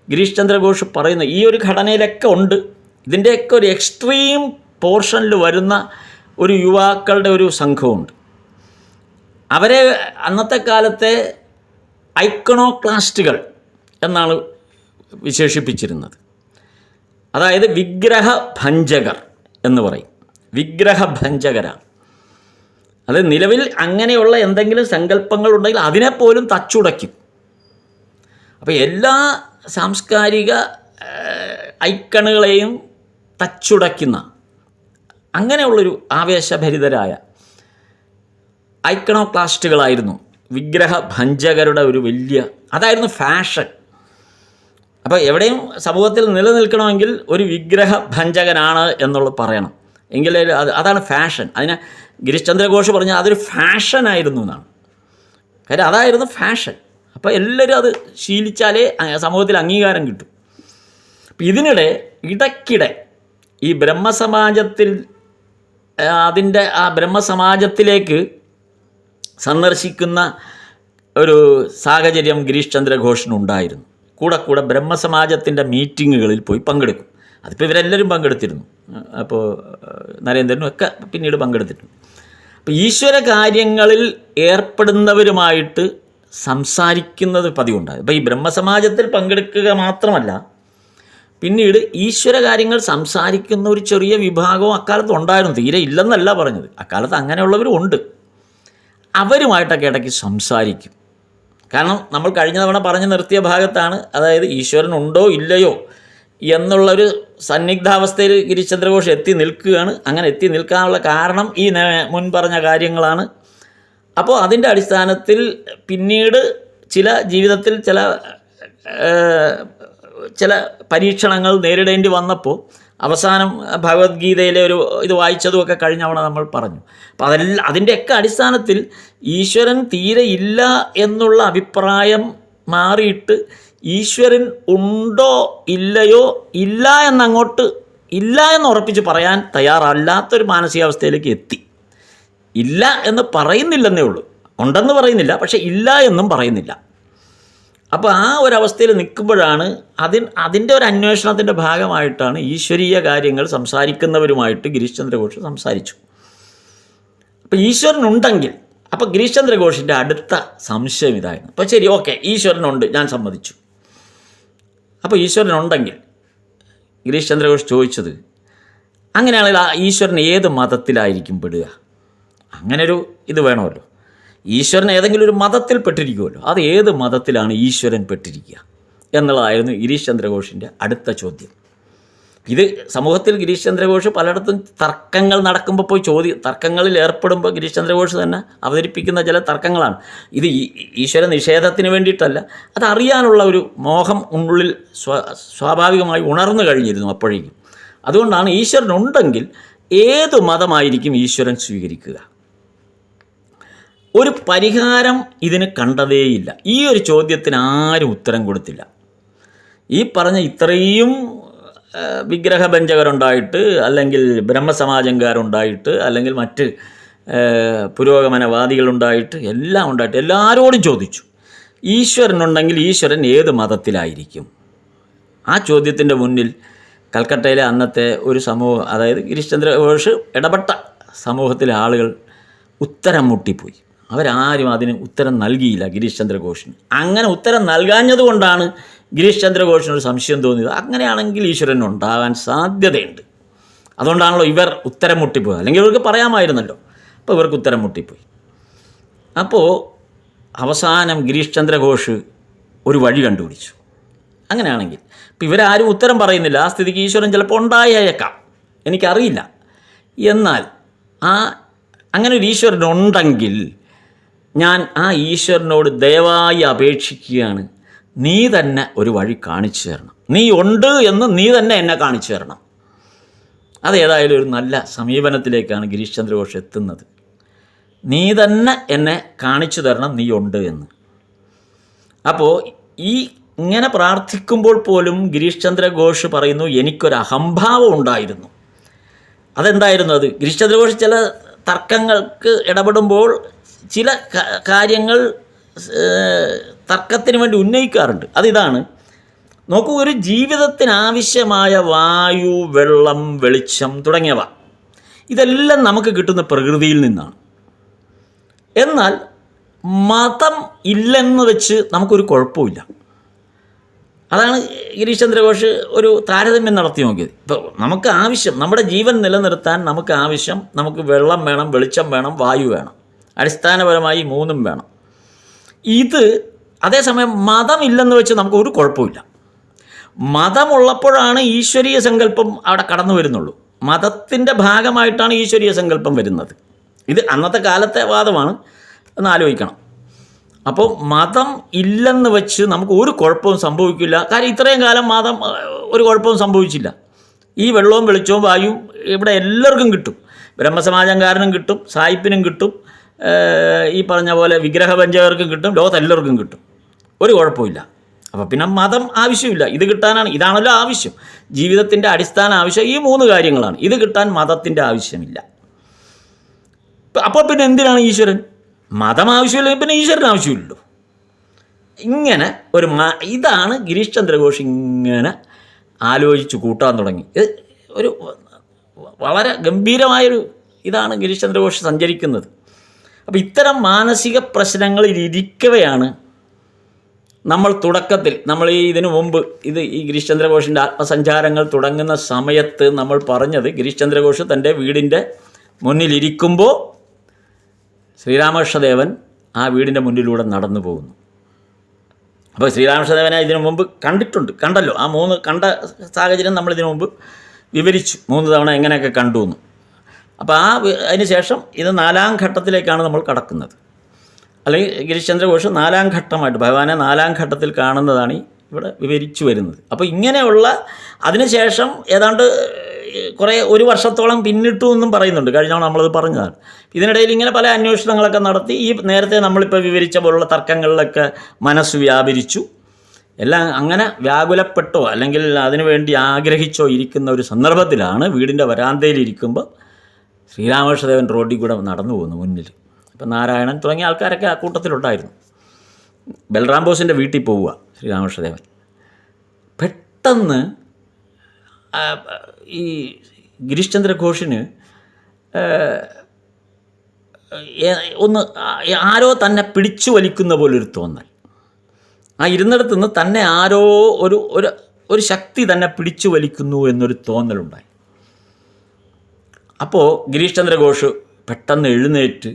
A: ഗിരീഷ് ചന്ദ്ര ഘോഷ് പറയുന്ന ഈ ഒരു ഘടനയിലൊക്കെ ഉണ്ട്. ഇതിൻ്റെയൊക്കെ ഒരു എക്സ്ട്രീം പോർഷനിൽ വരുന്ന ഒരു യുവാക്കളുടെ ഒരു സംഘമുണ്ട്. അവരെ അന്നത്തെ കാലത്തെ ഐക്കണോക്ലാസ്റ്റുകൾ എന്നാണ് വിശേഷിപ്പിച്ചിരുന്നത്. അതായത് വിഗ്രഹഭഞ്ജകർ എന്ന് പറയും. വിഗ്രഹഭഞ്ജകരാണ്. അത് നിലവിൽ അങ്ങനെയുള്ള എന്തെങ്കിലും സങ്കല്പങ്ങളുണ്ടെങ്കിൽ അതിനെപ്പോലും തച്ചുടയ്ക്കും. അപ്പോൾ എല്ലാ സാംസ്കാരിക ഐക്കണുകളെയും തച്ചുടയ്ക്കുന്ന അങ്ങനെയുള്ളൊരു ആവേശഭരിതരായ ഐക്കണോക്ലാസ്റ്റുകളായിരുന്നു വിഗ്രഹഭഞ്ജകരുടെ ഒരു വലിയ, അതായിരുന്നു ഫാഷൻ. അപ്പോൾ എവിടെയും സമൂഹത്തിൽ നിലനിൽക്കണമെങ്കിൽ ഒരു വിഗ്രഹഭഞ്ജകനാണ് എന്നുള്ളത് പറയണം, എങ്കിലേ അതാണ് ഫാഷൻ. അതിനെ ഗിരീഷ് ചന്ദ്ര ഘോഷ് പറഞ്ഞാൽ അതൊരു ഫാഷനായിരുന്നു എന്നാണ്. കാര്യം അതായിരുന്നു ഫാഷൻ. അപ്പോൾ എല്ലാവരും അത് ശീലിച്ചാലേ സമൂഹത്തിൽ അംഗീകാരം കിട്ടും. അപ്പം ഇതിനിടെ ഇടയ്ക്കിടെ ഈ ബ്രഹ്മസമാജത്തിൽ അതിൻ്റെ ആ ബ്രഹ്മസമാജത്തിലേക്ക് സന്ദർശിക്കുന്ന ഒരു സാഹചര്യം ഗിരീഷ് ചന്ദ്ര ഘോഷിനുണ്ടായിരുന്നു. കൂടെ ബ്രഹ്മസമാജത്തിൻ്റെ മീറ്റിങ്ങുകളിൽ പോയി പങ്കെടുക്കും. അതിപ്പോൾ ഇവരെല്ലാവരും പങ്കെടുത്തിരുന്നു. അപ്പോൾ നരേന്ദ്രനും ഒക്കെ പിന്നീട് പങ്കെടുത്തിട്ടുണ്ട്. അപ്പോൾ ഈശ്വര കാര്യങ്ങളിൽ ഏർപ്പെടുന്നവരുമായിട്ട് സംസാരിക്കുന്നത് പതിവുണ്ടായി. അപ്പോൾ ഈ ബ്രഹ്മസമാജത്തിൽ പങ്കെടുക്കുക മാത്രമല്ല, പിന്നീട് ഈശ്വര കാര്യങ്ങൾ സംസാരിക്കുന്ന ഒരു ചെറിയ വിഭാഗവും അക്കാലത്ത് ഉണ്ടായിരുന്നു. തീരെ ഇല്ലെന്നല്ല പറഞ്ഞത്, അക്കാലത്ത് അങ്ങനെയുള്ളവരും ഉണ്ട്. അവരുമായിട്ടൊക്കെ ഇടയ്ക്ക് സംസാരിക്കും. കാരണം നമ്മൾ കഴിഞ്ഞ തവണ പറഞ്ഞു നിർത്തിയ ഭാഗത്താണ്, അതായത് ഈശ്വരൻ ഉണ്ടോ ഇല്ലയോ എന്നുള്ളൊരു സന്നിഗ്ധാവസ്ഥയിൽ ഗിരീഷ് ചന്ദ്ര ഘോഷ് എത്തി നിൽക്കുകയാണ്. അങ്ങനെ എത്തി നിൽക്കാനുള്ള കാരണം ഈ മുൻ പറഞ്ഞ കാര്യങ്ങളാണ്. അപ്പോൾ അതിൻ്റെ അടിസ്ഥാനത്തിൽ പിന്നീട് ജീവിതത്തിൽ ചില പരീക്ഷണങ്ങൾ നേരിടേണ്ടി വന്നപ്പോൾ അവസാനം ഭഗവത്ഗീതയിലെ ഇത് വായിച്ചതുമൊക്കെ കഴിഞ്ഞ തവണ നമ്മൾ പറഞ്ഞു. അപ്പോൾ അതിൻ്റെയൊക്കെ അടിസ്ഥാനത്തിൽ ഈശ്വരൻ തീരെ ഇല്ല എന്നുള്ള അഭിപ്രായം മാറിയിട്ട് ഈശ്വരൻ ഉണ്ടോ ഇല്ലയോ, ഇല്ല എന്ന് ഉറപ്പിച്ച് പറയാൻ തയ്യാറല്ലാത്തൊരു മാനസികാവസ്ഥയിലേക്ക് എത്തി. ഇല്ല എന്ന് പറയുന്നില്ലെന്നേ ഉള്ളൂ, ഉണ്ടെന്ന് പറയുന്നില്ല, പക്ഷേ ഇല്ല എന്നും പറയുന്നില്ല. അപ്പോൾ ആ ഒരവസ്ഥയിൽ നിൽക്കുമ്പോഴാണ് അതിൻ്റെ ഒരു അന്വേഷണത്തിൻ്റെ ഭാഗമായിട്ടാണ് ഈശ്വരീയ കാര്യങ്ങൾ സംസാരിക്കുന്നവരുമായിട്ട് ഗിരീഷ് ചന്ദ്ര ഘോഷ് സംസാരിച്ചു. അപ്പോൾ ഈശ്വരനുണ്ടെങ്കിൽ, അപ്പോൾ ഗിരീഷ് ചന്ദ്ര ഘോഷിൻ്റെ അടുത്ത സംശയം ഇതായിരുന്നു. അപ്പോൾ ശരി, ഓക്കെ, ഈശ്വരനുണ്ട്, ഞാൻ സമ്മതിച്ചു. അപ്പോൾ ഈശ്വരനുണ്ടെങ്കിൽ ഗിരീഷ് ചന്ദ്ര ഘോഷ് ചോദിച്ചത്, അങ്ങനെയാണെങ്കിൽ ആ ഈശ്വരൻ ഏത് മതത്തിലായിരിക്കും പെടുക? അങ്ങനൊരു ഇത് വേണമല്ലോ. ഈശ്വരൻ ഏതെങ്കിലും ഒരു മതത്തിൽ പെട്ടിരിക്കുമല്ലോ, അത് ഏത് മതത്തിലാണ് ഈശ്വരൻ പെട്ടിരിക്കുക എന്നുള്ളതായിരുന്നു ഗിരീഷ് ചന്ദ്ര ഘോഷിൻ്റെ അടുത്ത ചോദ്യം. ഇത് സമൂഹത്തിൽ ഗിരീഷ് ചന്ദ്ര ഘോഷ് പലയിടത്തും തർക്കങ്ങൾ നടക്കുമ്പോൾ പോയി തർക്കങ്ങളിൽ ഏർപ്പെടുമ്പോൾ ഗിരീഷ് ചന്ദ്ര ഘോഷ് തന്നെ അവതരിപ്പിക്കുന്ന ചില തർക്കങ്ങളാണ്. ഇത് ഈശ്വര നിഷേധത്തിന് വേണ്ടിയിട്ടല്ല, അതറിയാനുള്ള ഒരു മോഹം ഉള്ളിൽ സ്വാഭാവികമായി ഉണർന്നു കഴിഞ്ഞിരുന്നു അപ്പോഴേക്കും. അതുകൊണ്ടാണ് ഈശ്വരനുണ്ടെങ്കിൽ ഏതു മതമായിരിക്കും ഈശ്വരൻ സ്വീകരിക്കുക? ഒരു പരിഹാരം ഇതിന് കണ്ടതേയില്ല. ഈ ഒരു ചോദ്യത്തിന് ആരും ഉത്തരം കൊടുത്തില്ല. ഈ പറഞ്ഞ ഇത്രയും വിഗ്രഹഭഞ്ജകരുണ്ടായിട്ട്, അല്ലെങ്കിൽ ബ്രഹ്മസമാജംകാരുണ്ടായിട്ട്, അല്ലെങ്കിൽ മറ്റ് പുരോഗമനവാദികളുണ്ടായിട്ട്, എല്ലാം ഉണ്ടായിട്ട് എല്ലാവരോടും ചോദിച്ചു, ഈശ്വരനുണ്ടെങ്കിൽ ഈശ്വരൻ ഏത് മതത്തിലായിരിക്കും? ആ ചോദ്യത്തിൻ്റെ മുന്നിൽ കൽക്കട്ടയിലെ അന്നത്തെ ഒരു സമൂഹം, അതായത് ഗിരീഷ് ചന്ദ്ര ഘോഷ് ഇടപെട്ട സമൂഹത്തിലെ ആളുകൾ ഉത്തരം മുട്ടിപ്പോയി. അവരാരും അതിന് ഉത്തരം നൽകിയില്ല ഗിരീഷ് ചന്ദ്ര ഘോഷിന്. അങ്ങനെ ഉത്തരം നൽകാഞ്ഞതുകൊണ്ടാണ് ഗിരീഷ് ചന്ദ്ര ഘോഷിനൊരു സംശയം തോന്നിയത്. അങ്ങനെയാണെങ്കിൽ ഈശ്വരൻ ഉണ്ടാകാൻ സാധ്യതയുണ്ട്. അതുകൊണ്ടാണല്ലോ ഇവർ ഉത്തരം മുട്ടിപ്പോയത്. അല്ലെങ്കിൽ ഇവർക്ക് പറയാമായിരുന്നല്ലോ. അപ്പോൾ ഇവർക്ക് ഉത്തരം മുട്ടിപ്പോയി. അപ്പോൾ അവസാനം ഗിരീഷ് ചന്ദ്ര ഘോഷ് ഒരു വഴി കണ്ടുപിടിച്ചു. അങ്ങനെയാണെങ്കിൽ ഇപ്പം ഇവരാരും ഉത്തരം പറയുന്നില്ല. ആ സ്ഥിതിക്ക് ഈശ്വരൻ ചിലപ്പോൾ ഉണ്ടായേക്കാം, എനിക്കറിയില്ല. എന്നാൽ അങ്ങനെ ഒരു ഈശ്വരൻ ഉണ്ടെങ്കിൽ ഞാൻ ആ ഈശ്വരനോട് ദയവായി അപേക്ഷിക്കുകയാണ്, നീ തന്നെ ഒരു വഴി കാണിച്ചു തരണം. നീ ഉണ്ട് എന്ന് നീ തന്നെ എന്നെ കാണിച്ചു തരണം. അതേതായാലും ഒരു നല്ല സമീപനത്തിലേക്കാണ് ഗിരീഷ് ചന്ദ്ര ഘോഷ് എത്തുന്നത്. നീ തന്നെ എന്നെ കാണിച്ചു തരണം, നീ ഉണ്ട് എന്ന്. അപ്പോൾ ഇങ്ങനെ പ്രാർത്ഥിക്കുമ്പോൾ പോലും ഗിരീഷ് ചന്ദ്ര ഘോഷ് പറയുന്നു, എനിക്കൊരു അഹംഭാവം ഉണ്ടായിരുന്നു. അതെന്തായിരുന്നു അത്? ഗിരീഷ് ചന്ദ്ര ഘോഷ് ചില തർക്കങ്ങൾക്ക് ഇടപെടുമ്പോൾ ചില കാര്യങ്ങൾ തർക്കത്തിന് വേണ്ടി ഉന്നയിക്കാറുണ്ട്. അതിതാണ്, നോക്കൂ, ഒരു ജീവിതത്തിനാവശ്യമായ വായു, വെള്ളം, വെളിച്ചം തുടങ്ങിയവ ഇതെല്ലാം നമുക്ക് കിട്ടുന്ന പ്രകൃതിയിൽ നിന്നാണ്. എന്നാൽ മതം ഇല്ലെന്ന് വെച്ച് നമുക്കൊരു കുഴപ്പമില്ല. അതാണ് ഗിരീഷ് ചന്ദ്ര ഘോഷ് ഒരു താരതമ്യം നടത്തി നോക്കിയത്. ഇപ്പോൾ നമുക്ക് ആവശ്യം, നമ്മുടെ ജീവൻ നിലനിർത്താൻ നമുക്ക് ആവശ്യം, നമുക്ക് വെള്ളം വേണം, വെളിച്ചം വേണം, വായു വേണം. അടിസ്ഥാനപരമായി മൂന്നും വേണം. ഇത് അതേസമയം മതമില്ലെന്ന് വെച്ച് നമുക്ക് ഒരു കുഴപ്പമില്ല. മതമുള്ളപ്പോഴാണ് ഈശ്വരീയ സങ്കല്പം അവിടെ കടന്നു വരുന്നുള്ളൂ. മതത്തിൻ്റെ ഭാഗമായിട്ടാണ് ഈശ്വരീയ സങ്കല്പം വരുന്നത്. ഇത് അന്നത്തെ കാലത്തെ വാദമാണ് എന്ന് ആലോചിക്കണം. അപ്പോൾ മതം ഇല്ലെന്ന് വെച്ച് നമുക്ക് ഒരു കുഴപ്പവും സംഭവിക്കില്ല. കാര്യം ഇത്രയും കാലം മതം ഒരു കുഴപ്പവും സംഭവിച്ചില്ല. ഈ വെള്ളവും വെളിച്ചവും വായുവും ഇവിടെ എല്ലാവർക്കും കിട്ടും. ബ്രഹ്മസമാജംകാരനും കിട്ടും, സായിപ്പിനും കിട്ടും, ഈ പറഞ്ഞ പോലെ വിഗ്രഹഭഞ്ജകർക്കും കിട്ടും, ലോകത്തെല്ലാവർക്കും കിട്ടും. ഒരു കുഴപ്പമില്ല. അപ്പോൾ പിന്നെ മതം ആവശ്യമില്ല. ഇത് കിട്ടാനാണ്, ഇതാണല്ലോ ആവശ്യം. ജീവിതത്തിൻ്റെ അടിസ്ഥാന ആവശ്യം ഈ 3 കാര്യങ്ങളാണ്. ഇത് കിട്ടാൻ മതത്തിൻ്റെ ആവശ്യമില്ല. അപ്പോൾ പിന്നെ എന്തിനാണ് ഈശ്വരൻ? മതം ആവശ്യമില്ലെങ്കിൽ പിന്നെ ഈശ്വരൻ ആവശ്യമില്ലല്ലോ. ഇങ്ങനെ ഇതാണ് ഗിരീഷ് ചന്ദ്ര ഘോഷ് ഇങ്ങനെ ആലോചിച്ച് കൂട്ടാൻ തുടങ്ങി. ഒരു വളരെ ഗംഭീരമായൊരു ഇതാണ് ഗിരീഷ് ചന്ദ്ര ഘോഷ് സഞ്ചരിക്കുന്നത്. അപ്പോൾ ഇത്തരം മാനസിക പ്രശ്നങ്ങളിൽ ഇരിക്കവെയാണ് നമ്മൾ തുടക്കത്തിൽ, നമ്മൾ ഇതിനു മുമ്പ് ഈ ഗിരീഷ് ചന്ദ്ര ഘോഷിൻ്റെ ആത്മസഞ്ചാരങ്ങൾ തുടങ്ങുന്ന സമയത്ത് നമ്മൾ പറഞ്ഞത്, ഗിരീഷ് ചന്ദ്ര ഘോഷ് തൻ്റെ വീടിൻ്റെ മുന്നിലിരിക്കുമ്പോൾ ശ്രീരാമകൃഷ്ണദേവൻ ആ വീടിൻ്റെ മുന്നിലൂടെ നടന്നു പോകുന്നു. അപ്പോൾ ശ്രീരാമകൃഷ്ണദേവനെ ഇതിനു മുമ്പ് കണ്ടല്ലോ. ആ 3 കണ്ട സാഹചര്യം നമ്മൾ ഇതിനു മുമ്പ് വിവരിച്ചു, 3 തവണ എങ്ങനെയൊക്കെ കണ്ടു എന്ന്. അപ്പോൾ അതിന് ശേഷം ഇത് 4ാം ഘട്ടത്തിലേക്കാണ് നമ്മൾ കടക്കുന്നത്. അല്ലെങ്കിൽ ഗിരീഷ് ചന്ദ്ര ഘോഷ് 4ാം ഘട്ടമായിട്ട് ഭഗവാനെ 4ാം ഘട്ടത്തിൽ കാണുന്നതാണ് ഇവിടെ വിവരിച്ചു വരുന്നത്. അപ്പോൾ ഇങ്ങനെയുള്ള അതിനുശേഷം ഏതാണ്ട് ഒരു വർഷത്തോളം പിന്നിട്ടു എന്നും പറയുന്നുണ്ട്. കഴിഞ്ഞ നമ്മളത് പറഞ്ഞതാണ്. ഇതിനിടയിൽ ഇങ്ങനെ പല അന്വേഷണങ്ങളൊക്കെ നടത്തി ഈ നേരത്തെ നമ്മളിപ്പോൾ വിവരിച്ച പോലുള്ള തർക്കങ്ങളിലൊക്കെ മനസ്സ് വ്യാപരിച്ചു. എല്ലാം അങ്ങനെ വ്യാകുലപ്പെട്ടോ അല്ലെങ്കിൽ അതിനുവേണ്ടി ആഗ്രഹിച്ചോ ഇരിക്കുന്ന ഒരു സന്ദർഭത്തിലാണ് വീടിൻ്റെ വരാന്തയിലിരിക്കുമ്പോൾ ശ്രീരാമകൃഷ്ണദേവൻ റോഡിൽ കൂടെ നടന്നു പോകുന്നു മുന്നിൽ. ഇപ്പം നാരായണൻ തുടങ്ങിയ ആൾക്കാരൊക്കെ ആ കൂട്ടത്തിലുണ്ടായിരുന്നു. ബൽറാം ബോസിൻ്റെ വീട്ടിൽ പോവുക ശ്രീരാമകൃഷ്ണദേവൻ. പെട്ടെന്ന് ഈ ഗിരീഷ് ചന്ദ്ര ഘോഷിന് ആരോ തന്നെ പിടിച്ചു വലിക്കുന്ന പോലൊരു തോന്നൽ. ആ ഇരുന്നിടത്ത് നിന്ന് തന്നെ ആരോ ഒരു ശക്തി തന്നെ പിടിച്ചു വലിക്കുന്നു എന്നൊരു തോന്നലുണ്ടായി. അപ്പോൾ ഗിരീഷ് ചന്ദ്ര ഘോഷ് പെട്ടെന്ന് എഴുന്നേറ്റ്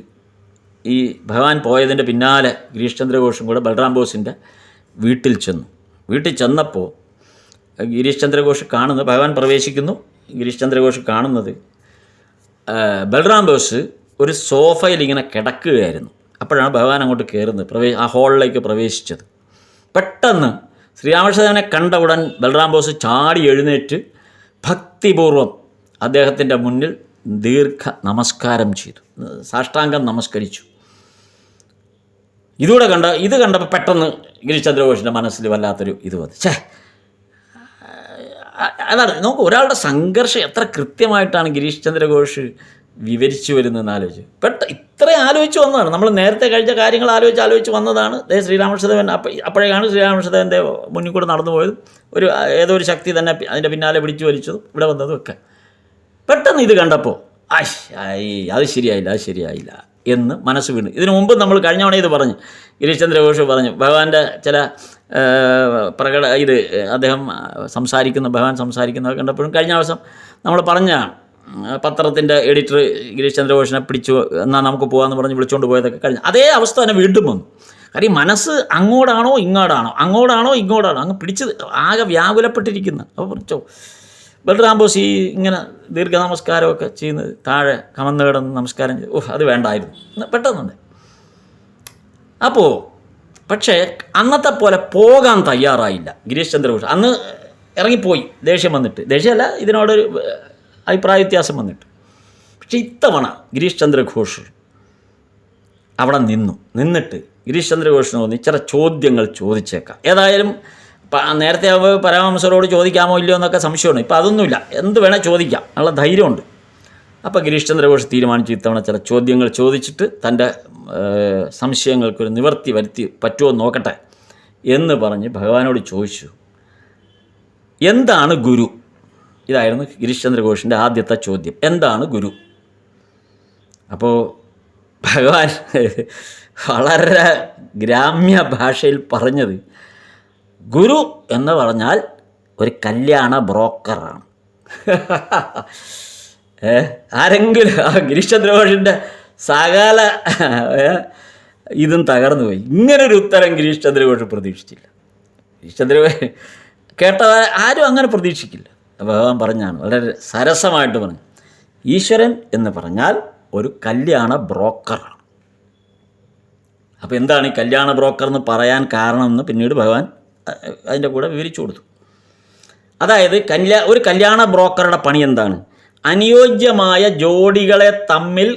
A: ഈ ഭഗവാൻ പോയതിൻ്റെ പിന്നാലെ ഗിരീഷ് ചന്ദ്ര ഘോഷും കൂടെ ബൽറാം ബോസിൻ്റെ വീട്ടിൽ ചെന്നു. വീട്ടിൽ ചെന്നപ്പോൾ ഗിരീഷ് ചന്ദ്ര ഘോഷ് കാണുന്നത്, ഭഗവാൻ പ്രവേശിക്കുന്നു, ഗിരീഷ് ചന്ദ്ര ഘോഷ് കാണുന്നത് ബൽറാം ബോസ് ഒരു സോഫയിൽ ഇങ്ങനെ കിടക്കുകയായിരുന്നു. അപ്പോഴാണ് ഭഗവാൻ അങ്ങോട്ട് കയറുന്നത്, ആ ഹാളിലേക്ക് പ്രവേശിച്ചത്. പെട്ടെന്ന് ശ്രീരാമകൃഷ്ണദേവനെ കണ്ട ഉടൻ ബൽറാം ബോസ് ചാടി എഴുന്നേറ്റ് ഭക്തിപൂർവ്വം അദ്ദേഹത്തിൻ്റെ മുന്നിൽ ദീർഘ നമസ്കാരം ചെയ്തു, സാഷ്ടാംഗം നമസ്കരിച്ചു. ഇത് കണ്ടപ്പോൾ പെട്ടെന്ന് ഗിരീഷ് ചന്ദ്ര ഘോഷിൻ്റെ മനസ്സിൽ വല്ലാത്തൊരു ഇത് വന്നു. അതാണ് നോക്കൂ, ഒരാളുടെ സംഘർഷം എത്ര കൃത്യമായിട്ടാണ് ഗിരീഷ് ചന്ദ്ര ഘോഷ് വിവരിച്ചു വരുന്നതെന്ന് ആലോചിച്ച് ഇത്രയും ആലോചിച്ച് വന്നതാണ്. നമ്മൾ നേരത്തെ കഴിച്ച കാര്യങ്ങൾ ആലോചിച്ച് വന്നതാണ്. ശ്രീരാമകൃഷ്ണദേവൻ അപ്പോഴേക്കാണ് ശ്രീരാമകൃഷ്ണദേവൻ്റെ മുന്നിൽ കൂടെ നടന്നു പോയതും ഏതോ ഒരു ശക്തി തന്നെ അതിൻ്റെ പിന്നാലെ പിടിച്ചു വലിച്ചതും ഇവിടെ വന്നതും ഒക്കെ. പെട്ടെന്ന് ഇത് കണ്ടപ്പോൾ അത് ശരിയായില്ല എന്ന് മനസ്സ് വീണു. ഇതിനു മുമ്പ് നമ്മൾ കഴിഞ്ഞ തവണ ഇത് പറഞ്ഞു, ഗിരീഷ് ചന്ദ്ര ഘോഷ് പറഞ്ഞു ഭഗവാന്റെ ചില അദ്ദേഹം ഭഗവാൻ സംസാരിക്കുന്നതൊക്കെ കണ്ടപ്പോഴും കഴിഞ്ഞ ദിവസം നമ്മൾ പറഞ്ഞതാണ്. പത്രത്തിൻ്റെ എഡിറ്റർ ഗിരീഷ് ചന്ദ്ര ഘോഷിനെ പിടിച്ചു, എന്നാൽ നമുക്ക് പോകാമെന്ന് പറഞ്ഞ് വിളിച്ചുകൊണ്ട് പോയതൊക്കെ കഴിഞ്ഞു. അതേ അവസ്ഥ തന്നെ വീണ്ടും വന്നു. കാര്യം മനസ്സ് അങ്ങോട്ടാണോ ഇങ്ങോട്ടാണോ അങ്ങ് പിടിച്ച് ആകെ വ്യാകുലപ്പെട്ടിരിക്കുന്നു. അപ്പോൾ പറഞ്ഞോ ബൽറാം ബോസ് ഇങ്ങനെ ദീർഘ നമസ്കാരമൊക്കെ ചെയ്യുന്നത്, താഴെ കമന്ന് കിടന്ന് നമസ്കാരം ചെയ്ത് അത് വേണ്ടായിരുന്നു പെട്ടെന്നുണ്ട്. പക്ഷേ അന്നത്തെ പോലെ പോകാൻ തയ്യാറായില്ല ഗിരീഷ് ചന്ദ്ര ഘോഷ്. അന്ന് ഇറങ്ങിപ്പോയി, ദേഷ്യം വന്നിട്ട്, ദേഷ്യമല്ല ഇതിനോടൊരു അഭിപ്രായ വ്യത്യാസം വന്നിട്ട്. പക്ഷെ ഇത്തവണ ഗിരീഷ് ചന്ദ്ര ഘോഷ് അവിടെ നിന്നിട്ട് ഗിരീഷ് ചന്ദ്ര ഘോഷിന് തോന്നി ചില ചോദ്യങ്ങൾ ചോദിച്ചേക്കാം. ഏതായാലും നേരത്തെ പരമഹംസരോട് ചോദിക്കാമോ ഇല്ലയോ എന്നൊക്കെ സംശയമാണ്. ഇപ്പം അതൊന്നുമില്ല, എന്ത് വേണേൽ ചോദിക്കാം ഉള്ള ധൈര്യമുണ്ട്. അപ്പോൾ ഗിരീഷ് ചന്ദ്ര ഘോഷ് തീരുമാനിച്ചു ഇത്തവണ ചില ചോദ്യങ്ങൾ ചോദിച്ചിട്ട് തൻ്റെ സംശയങ്ങൾക്കൊരു നിവർത്തി വരുത്തി പറ്റുമോ നോക്കട്ടെ എന്ന് പറഞ്ഞ് ഭഗവാനോട് ചോദിച്ചു, എന്താണ് ഗുരു? ഇതായിരുന്നു ഗിരീഷ് ചന്ദ്ര ഘോഷിൻ്റെ ആദ്യത്തെ ചോദ്യം, എന്താണ് ഗുരു? അപ്പോൾ ഭഗവാൻ വളരെ ഗ്രാമ്യ ഭാഷയിൽ പറഞ്ഞത്, ഗുരു എന്ന് പറഞ്ഞാൽ ഒരു കല്യാണ ബ്രോക്കറാണ്. ആരെങ്കിലും ഗിരീഷ് ചന്ദ്ര ഘോഷിൻ്റെ സകല ഇതും തകർന്നു പോയി. ഇങ്ങനൊരു ഉത്തരം ഗിരീഷ് ചന്ദ്ര ഘോഷ് പ്രതീക്ഷിച്ചില്ല. ഗിരീഷ് ചന്ദ്ര ഘോഷ് കേട്ട ആരും അങ്ങനെ പ്രതീക്ഷിക്കില്ല. ഭഗവാൻ പറഞ്ഞാണ്, വളരെ സരസമായിട്ട് പറഞ്ഞു, ഈശ്വരൻ എന്ന് പറഞ്ഞാൽ ഒരു കല്യാണ ബ്രോക്കറാണ്. അപ്പോൾ എന്താണ് ഈ കല്യാണ ബ്രോക്കർ എന്ന് പറയാൻ കാരണമെന്ന് പിന്നീട് ഭഗവാൻ അതിൻ്റെ കൂടെ വിവരിച്ചു കൊടുത്തു. അതായത് ഒരു കല്യാണ ബ്രോക്കറുടെ പണി എന്താണ്? അനുയോജ്യമായ ജോഡികളെ തമ്മിൽ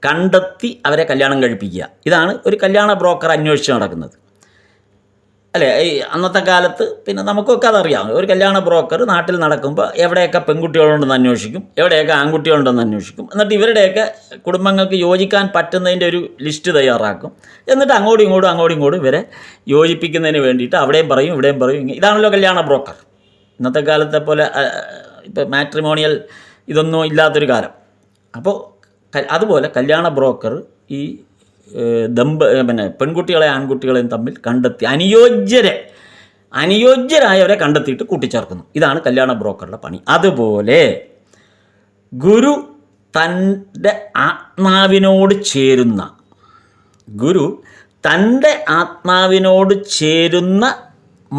A: കണ്ടെത്തി അവരെ കല്യാണം കഴിപ്പിക്കുക. ഇതാണ് ഒരു കല്യാണ ബ്രോക്കർ അന്വേഷിച്ച് നടക്കുന്നത്, അല്ലേ? ഈ അന്നത്തെ കാലത്ത് പിന്നെ നമുക്കൊക്കെ അതറിയാം. ഒരു കല്യാണ ബ്രോക്കർ നാട്ടിൽ നടക്കുമ്പോൾ എവിടെയൊക്കെ പെൺകുട്ടികളുണ്ടെന്ന് അന്വേഷിക്കും, എവിടെയൊക്കെ ആൺകുട്ടികളുണ്ടെന്ന് അന്വേഷിക്കും. എന്നിട്ട് ഇവരുടെയൊക്കെ കുടുംബങ്ങൾക്ക് യോജിക്കാൻ പറ്റുന്നതിൻ്റെ ഒരു ലിസ്റ്റ് തയ്യാറാക്കും. എന്നിട്ട് അങ്ങോട്ടും ഇങ്ങോട്ടും ഇവരെ യോജിപ്പിക്കുന്നതിന് വേണ്ടിയിട്ട് അവിടെയും പറയും ഇവിടെയും പറയും. ഇതാണല്ലോ കല്യാണ ബ്രോക്കർ. ഇന്നത്തെ കാലത്തെ പോലെ ഇപ്പോൾ മാട്രിമോണിയൽ ഇതൊന്നും ഇല്ലാത്തൊരു കാലം. അപ്പോൾ അതുപോലെ കല്യാണ ബ്രോക്കർ ഈ പെൺകുട്ടികളെ ആൺകുട്ടികളെയും തമ്മിൽ കണ്ടെത്തി അനുയോജ്യരായവരെ കണ്ടെത്തിയിട്ട് കൂട്ടിച്ചേർക്കുന്നു. ഇതാണ് കല്യാണ ബ്രോക്കറുടെ പണി. അതുപോലെ ഗുരു തൻ്റെ ആത്മാവിനോട് ചേരുന്ന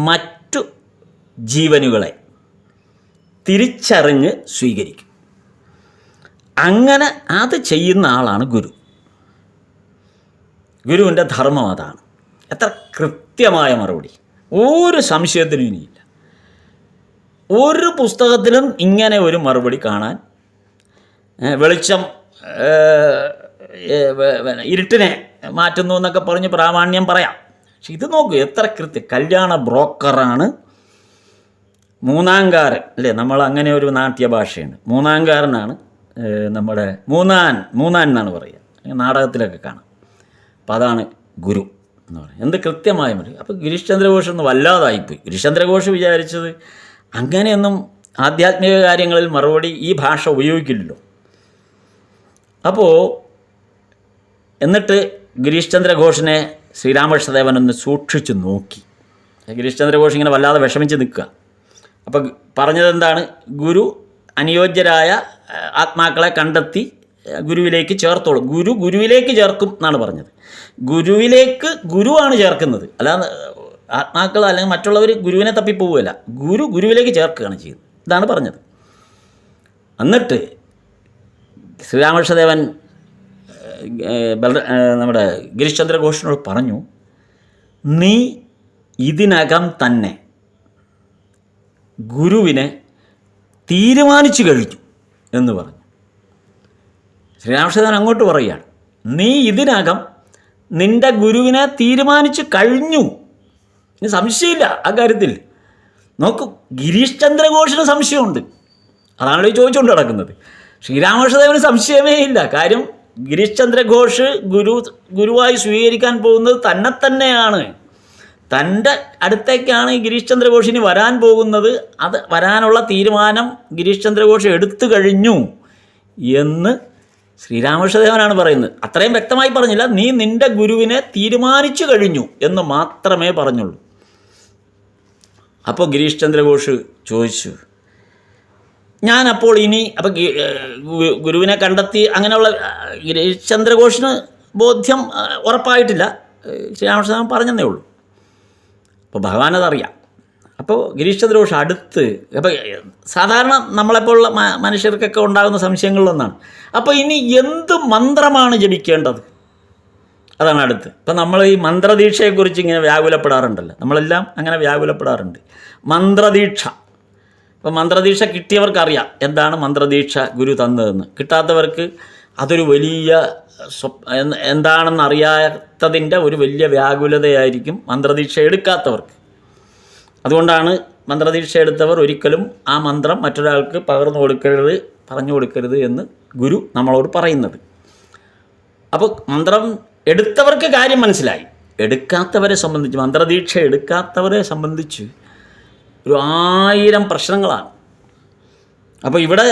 A: മറ്റു ജീവനുകളെ തിരിച്ചറിഞ്ഞ് സ്വീകരിക്കും. അങ്ങനെ അത് ചെയ്യുന്ന ആളാണ് ഗുരു. ഗുരുവിൻ്റെ ധർമ്മം അതാണ്. എത്ര കൃത്യമായ മറുപടി, ഒരു സംശയത്തിനും ഇനിയില്ല. ഒരു പുസ്തകത്തിലും ഇങ്ങനെ ഒരു മറുപടി കാണാൻ, വെളിച്ചം ഇരുട്ടിനെ മാറ്റുന്നു എന്നൊക്കെ പറഞ്ഞ് പ്രാമാണ്യം പറയാം. പക്ഷെ ഇത് നോക്കൂ, എത്ര കൃത്യം. കല്യാണ ബ്രോക്കറാണ്, മൂന്നാംകാരൻ, അല്ലേ? നമ്മൾ അങ്ങനെ ഒരു നാട്യ ഭാഷയുണ്ട്, മൂന്നാംകാരനാണ് നമ്മുടെ മൂന്നാൻ എന്നാണ് പറയുക, നാടകത്തിലൊക്കെ കാണാം. അപ്പം അതാണ് ഗുരു എന്ന് പറയുന്നത്. എന്ത് കൃത്യമായ മതി. അപ്പോൾ ഗിരീഷ് ചന്ദ്ര ഘോഷ് ഒന്ന് വല്ലാതായിപ്പോയി. ഗിരീഷ് ചന്ദ്ര ഘോഷ് വിചാരിച്ചത് അങ്ങനെയൊന്നും ആധ്യാത്മിക കാര്യങ്ങളിൽ മറുപടി ഈ ഭാഷ ഉപയോഗിക്കില്ലല്ലോ. അപ്പോൾ എന്നിട്ട് ഗിരീഷ് ചന്ദ്ര ഘോഷിനെ ശ്രീരാമകൃഷ്ണദേവൻ ഒന്ന് സൂക്ഷിച്ച് നോക്കി. ഗിരീഷ് ചന്ദ്ര ഘോഷ് ഇങ്ങനെ വല്ലാതെ വിഷമിച്ച് നിൽക്കുക. അപ്പോൾ പറഞ്ഞത് എന്താണ്? ഗുരു അനുയോജ്യരായ ആത്മാക്കളെ കണ്ടെത്തി ഗുരുവിലേക്ക് ചേർത്തോളും. ഗുരുവിലേക്ക് ചേർക്കും എന്നാണ് പറഞ്ഞത്. ഗുരുവാണ് ചേർക്കുന്നത്, അല്ലാതെ ആത്മാക്കൾ അല്ലെങ്കിൽ മറ്റുള്ളവർ ഗുരുവിനെ തപ്പിപ്പോവുകയല്ല. ഗുരുവിലേക്ക് ചേർക്കുകയാണ് ചെയ്യുന്നത്. ഇതാണ് പറഞ്ഞത്. എന്നിട്ട് ശ്രീരാമകൃഷ്ണദേവൻ നമ്മുടെ ഗിരീഷ് ചന്ദ്ര ഘോഷിനോട് പറഞ്ഞു, നീ ഇതിനകം തന്നെ ഗുരുവിനെ തീരുമാനിച്ചു കഴിഞ്ഞു എന്ന് പറഞ്ഞു. ശ്രീരാമകൃഷ്ണദേവൻ അങ്ങോട്ട് പറയുകയാണ്, നീ ഇതിനകം നിൻ്റെ ഗുരുവിനെ തീരുമാനിച്ചു കഴിഞ്ഞു. ഇനി സംശയമില്ല ആ കാര്യത്തിൽ. നോക്കൂ, ഗിരീഷ് ചന്ദ്ര ഘോഷിന് സംശയമുണ്ട്. അതാണല്ലോ ഈ ചോദിച്ചുകൊണ്ട് നടക്കുന്നത്. ശ്രീരാമകൃഷ്ണദേവന് സംശയമേ ഇല്ല. കാര്യം ഗിരീഷ് ചന്ദ്ര ഘോഷ് ഗുരുവായി സ്വീകരിക്കാൻ പോകുന്നത് തന്നെയാണ്. തൻ്റെ അടുത്തേക്കാണ് ഗിരീഷ് ചന്ദ്ര ഘോഷിന് വരാൻ പോകുന്നത്. അത് വരാനുള്ള തീരുമാനം ഗിരീഷ് ചന്ദ്ര ഘോഷ് എടുത്തു കഴിഞ്ഞു എന്ന് ശ്രീരാമകൃഷ്ണദേവനാണ് പറയുന്നത്. അത്രയും വ്യക്തമായി പറഞ്ഞില്ല, നീ നിൻ്റെ ഗുരുവിനെ തീരുമാനിച്ചു കഴിഞ്ഞു എന്ന് മാത്രമേ പറഞ്ഞുള്ളൂ. അപ്പോൾ ഗിരീഷ് ചന്ദ്ര ഘോഷ് ചോദിച്ചു, ഞാനപ്പോൾ ഇനി അപ്പോൾ ഗുരുവിനെ കണ്ടെത്തി അങ്ങനെയുള്ള ഗിരീഷ് ചന്ദ്ര ഘോഷിന് ബോധ്യം ഉറപ്പായിട്ടില്ല. ശ്രീരാമകൃഷ്ണദേവൻ പറഞ്ഞതേ ഉള്ളൂ. അപ്പോൾ ഭഗവാനതറിയാം. അപ്പോൾ ഗിരീഷ് ചന്ദ്ര ഘോഷ് അടുത്ത്, അപ്പോൾ സാധാരണ നമ്മളെപ്പോലുള്ള മനുഷ്യർക്കൊക്കെ ഉണ്ടാകുന്ന സംശയങ്ങളിലൊന്നാണ്, അപ്പോൾ ഇനി എന്ത് മന്ത്രമാണ് ജപിക്കേണ്ടത്? അതാണ് അടുത്ത്. ഇപ്പം നമ്മൾ ഈ മന്ത്രദീക്ഷയെക്കുറിച്ച് ഇങ്ങനെ വ്യാകുലപ്പെടാറുണ്ടല്ലോ, നമ്മളെല്ലാം അങ്ങനെ വ്യാകുലപ്പെടാറുണ്ട്. മന്ത്രദീക്ഷ, ഇപ്പം മന്ത്രദീക്ഷ കിട്ടിയവർക്കറിയാം എന്താണ് മന്ത്രദീക്ഷ ഗുരു തന്നതെന്ന്. കിട്ടാത്തവർക്ക് അതൊരു വലിയ എന്താണെന്ന് അറിയാത്തതിൻ്റെ ഒരു വലിയ വ്യാകുലതയായിരിക്കും മന്ത്രദീക്ഷ എടുക്കാത്തവർക്ക്. അതുകൊണ്ടാണ് മന്ത്രദീക്ഷ എടുത്തവർ ഒരിക്കലും ആ മന്ത്രം മറ്റൊരാൾക്ക് പറഞ്ഞു കൊടുക്കരുത് എന്ന് ഗുരു നമ്മളോട് പറയുന്നത്. അപ്പോൾ മന്ത്രം എടുത്തവർക്ക് കാര്യം മനസ്സിലായി. എടുക്കാത്തവരെ സംബന്ധിച്ച്, മന്ത്രദീക്ഷ എടുക്കാത്തവരെ സംബന്ധിച്ച് ഒരു 1000 പ്രശ്നങ്ങളാണ്. അപ്പോൾ ഇവിടെ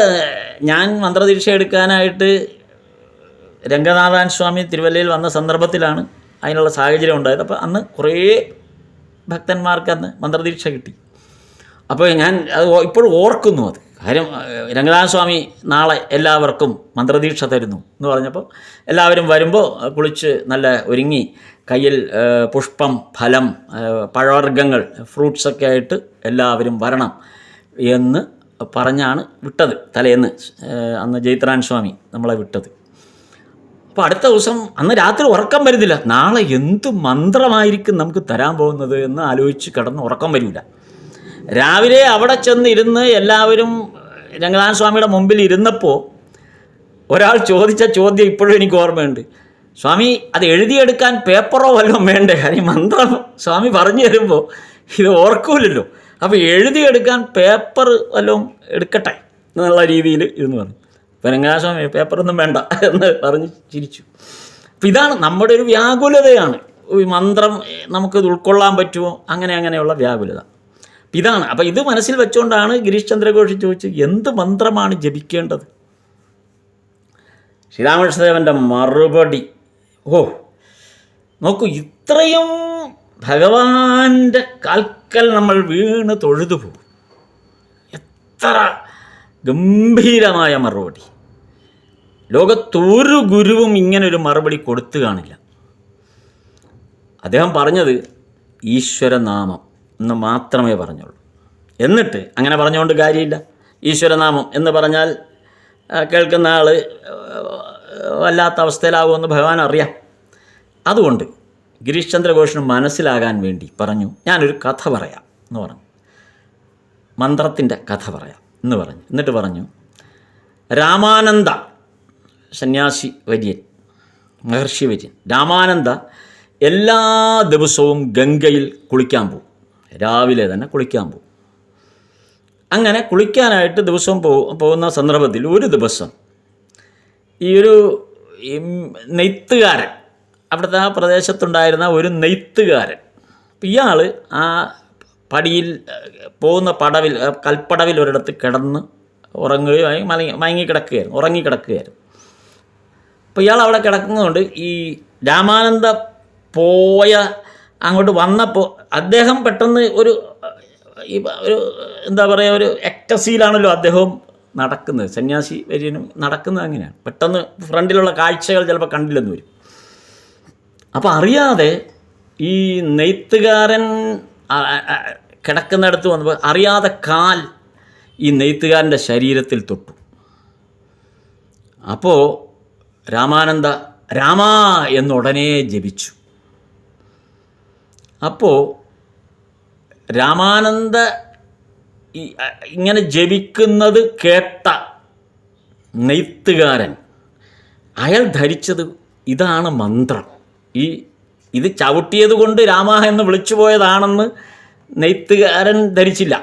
A: ഞാൻ മന്ത്രദീക്ഷ എടുക്കാനായിട്ട് രംഗനാഥൻ സ്വാമി തിരുവല്ലയിൽ വന്ന സന്ദർഭത്തിലാണ് അതിനുള്ള സാഹചര്യം ഉണ്ടായത്. അപ്പോൾ അന്ന് കുറേ ഭക്തന്മാർക്ക് അന്ന് മന്ത്രദീക്ഷ കിട്ടി. അപ്പോൾ ഞാൻ അത് ഇപ്പോഴും ഓർക്കുന്നു. അത് കാര്യം രംഗനാഥ സ്വാമി നാളെ എല്ലാവർക്കും മന്ത്രദീക്ഷ തരുന്നു എന്ന് പറഞ്ഞപ്പോൾ എല്ലാവരും വരുമ്പോൾ കുളിച്ച് നല്ല ഒരുങ്ങി കയ്യിൽ പുഷ്പം, ഫലം, പഴവർഗ്ഗങ്ങൾ, ഫ്രൂട്ട്സൊക്കെ ആയിട്ട് എല്ലാവരും വരണം എന്ന് പറഞ്ഞാണ് വിട്ടത്. തലേന്ന് അന്ന് ജൈത്രാൻ സ്വാമി നമ്മളെ വിട്ടത്. അപ്പോൾ അടുത്ത ദിവസം അന്ന് രാത്രി ഉറക്കം വരുന്നില്ല. നാളെ എന്ത് മന്ത്രമായിരിക്കും നമുക്ക് തരാൻ പോകുന്നത് എന്ന് ആലോചിച്ച് കിടന്ന് ഉറക്കം വരില്ല. രാവിലെ അവിടെ ചെന്ന് ഇരുന്ന് എല്ലാവരും രംഗനാഥ സ്വാമിയുടെ മുമ്പിൽ ഇരുന്നപ്പോൾ ഒരാൾ ചോദിച്ച ചോദ്യം ഇപ്പോഴും എനിക്ക് ഓർമ്മയുണ്ട്. സ്വാമി, അത് എഴുതിയെടുക്കാൻ പേപ്പറോ വല്ലതും വേണ്ടേ? കാര്യം മന്ത്രം സ്വാമി പറഞ്ഞു തരുമ്പോൾ ഇത് ഓർക്കൂലല്ലോ. അപ്പോൾ എഴുതിയെടുക്കാൻ പേപ്പർ വല്ലതും എടുക്കട്ടെ എന്നുള്ള രീതിയിൽ ഇതെന്ന് പറഞ്ഞു. അപ്പോൾ രംഗനാഥ സ്വാമി പേപ്പറൊന്നും വേണ്ട എന്ന് പറഞ്ഞ് ചിരിച്ചു. അപ്പോൾ ഇതാണ് നമ്മുടെ ഒരു വ്യാകുലതയാണ്. ഈ മന്ത്രം നമുക്കിത് ഉൾക്കൊള്ളാൻ പറ്റുമോ, അങ്ങനെയുള്ള വ്യാകുലത ഇതാണ്. അപ്പോൾ ഇത് മനസ്സിൽ വെച്ചുകൊണ്ടാണ് ഗിരീഷ് ചന്ദ്ര ഘോഷ് ചോദിച്ചത്, എന്ത് മന്ത്രമാണ് ജപിക്കേണ്ടത്? ശ്രീരാമകൃഷ്ണദേവൻ്റെ മറുപടി, നോക്കൂ, ഇത്രയും ഭഗവാന്റെ കാൽക്കൽ നമ്മൾ വീണ് തൊഴുതു പോകും. എത്ര ഗംഭീരമായ മറുപടി! ലോകത്തൊരു ഗുരുവും ഇങ്ങനൊരു മറുപടി കൊടുത്തു കാണില്ല. അദ്ദേഹം പറഞ്ഞത് ഈശ്വരനാമം എന്ന് മാത്രമേ പറഞ്ഞുള്ളൂ. എന്നിട്ട് അങ്ങനെ പറഞ്ഞുകൊണ്ട് കാര്യമില്ല. ഈശ്വരനാമം എന്ന് പറഞ്ഞാൽ കേൾക്കുന്ന ആൾ വല്ലാത്ത അവസ്ഥയിലാകുമെന്ന് ഭഗവാൻ അറിയാം. അതുകൊണ്ട് ഗിരീഷ് ചന്ദ്ര ഘോഷിന് മനസ്സിലാകാൻ വേണ്ടി പറഞ്ഞു, ഞാനൊരു കഥ പറയാം എന്ന് പറഞ്ഞു. മന്ത്രത്തിൻ്റെ കഥ പറയാം എന്ന് പറഞ്ഞു. എന്നിട്ട് പറഞ്ഞു, രാമാനന്ദ സന്യാസി വര്യൻ, മഹർഷി വര്യൻ രാമാനന്ദ എല്ലാ ദിവസവും ഗംഗയിൽ കുളിക്കാൻ പോകും. രാവിലെ തന്നെ കുളിക്കാൻ പോകും. അങ്ങനെ കുളിക്കാനായിട്ട് ദിവസവും പോകുന്ന സന്ദർഭത്തിൽ ഒരു ദിവസം ഈ നെയ്ത്തുകാരൻ, അവിടുത്തെ ആ പ്രദേശത്തുണ്ടായിരുന്ന ഒരു നെയ്ത്തുകാരൻ, ഇയാൾ ആ പടിയിൽ പോകുന്ന കൽപ്പടവിൽ ഒരിടത്ത് കിടന്ന് ഉറങ്ങുകയും ഉറങ്ങിക്കിടക്കുകയായിരുന്നു. അപ്പോൾ ഇയാൾ അവിടെ കിടക്കുന്നതുകൊണ്ട് ഈ രാമാനന്ദ അങ്ങോട്ട് വന്നപ്പോൾ അദ്ദേഹം പെട്ടെന്ന് ഒരു എന്താ പറയുക, ഒരു എക്ടസിയിലാണല്ലോ അദ്ദേഹവും നടക്കുന്നത്. സന്യാസി വര്യനും നടക്കുന്നത് അങ്ങനെയാണ്. പെട്ടെന്ന് ഫ്രണ്ടിലുള്ള കാഴ്ചകൾ ചിലപ്പോൾ കണ്ടില്ലെന്ന് വരും. അപ്പോൾ അറിയാതെ ഈ നെയ്ത്തുകാരൻ കിടക്കുന്നിടത്ത് വന്നപ്പോൾ അറിയാതെ കാൽ ഈ നെയ്ത്തുകാരൻ്റെ ശരീരത്തിൽ തൊട്ടു. അപ്പോൾ രാമാനന്ദ രാമാ എന്നുടനെ ജപിച്ചു. അപ്പോൾ രാമാനന്ദ ഇങ്ങനെ ജപിക്കുന്നത് കേട്ട നെയ്ത്തുകാരൻ അയാൾ ധരിച്ചത് ഇതാണ് മന്ത്രം, ഇത് ചവിട്ടിയത് കൊണ്ട് രാമ എന്ന് വിളിച്ചു പോയതാണെന്ന് നെയ്ത്തുകാരൻ ധരിച്ചില്ല.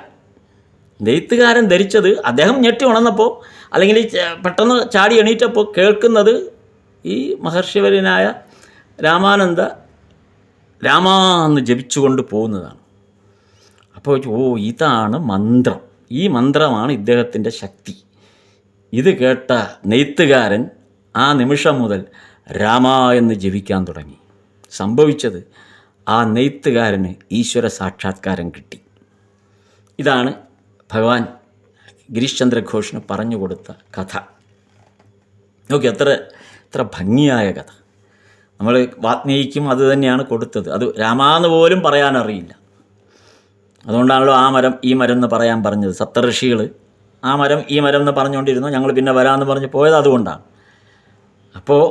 A: നെയ്ത്തുകാരൻ ധരിച്ചത്, അദ്ദേഹം ഞെട്ടി ഉണർന്നപ്പോൾ അല്ലെങ്കിൽ പെട്ടെന്ന് ചാടി എണീറ്റപ്പോൾ കേൾക്കുന്നത് ഈ മഹർഷിവര്യനായ രാമാനന്ദ രാമ എന്ന് ജപിച്ചുകൊണ്ട് പോകുന്നതാണ്. അപ്പോൾ ഇതാണ് മന്ത്രം, ഈ മന്ത്രമാണ് ഇദ്ദേഹത്തിൻ്റെ ശക്തി. ഇത് കേട്ട നെയ്ത്തുകാരൻ ആ നിമിഷം മുതൽ രാമ എന്ന് ജപിക്കാൻ തുടങ്ങി. സംഭവിച്ചത്, ആ നെയ്ത്തുകാരന് ഈശ്വര സാക്ഷാത്കാരം കിട്ടി. ഇതാണ് ഭഗവാൻ ഗിരീഷ് ചന്ദ്ര ഘോഷിന് പറഞ്ഞു കൊടുത്ത കഥ. നോക്കി, എത്ര ഭംഗിയായ കഥ. നമ്മൾ വാത്മീകിക്കും അത് തന്നെയാണ് കൊടുത്തത്. അത് രാമാന്ന് പോലും പറയാനറിയില്ല. അതുകൊണ്ടാണല്ലോ ആ മരം ഈ മരം എന്ന് പറയാൻ പറഞ്ഞത്. സപ്തഋഷികൾ ആ മരം ഈ മരം എന്ന് പറഞ്ഞുകൊണ്ടിരുന്നു, ഞങ്ങൾ പിന്നെ വരാമെന്ന് പറഞ്ഞ് പോയത് അതുകൊണ്ടാണ്. അപ്പോൾ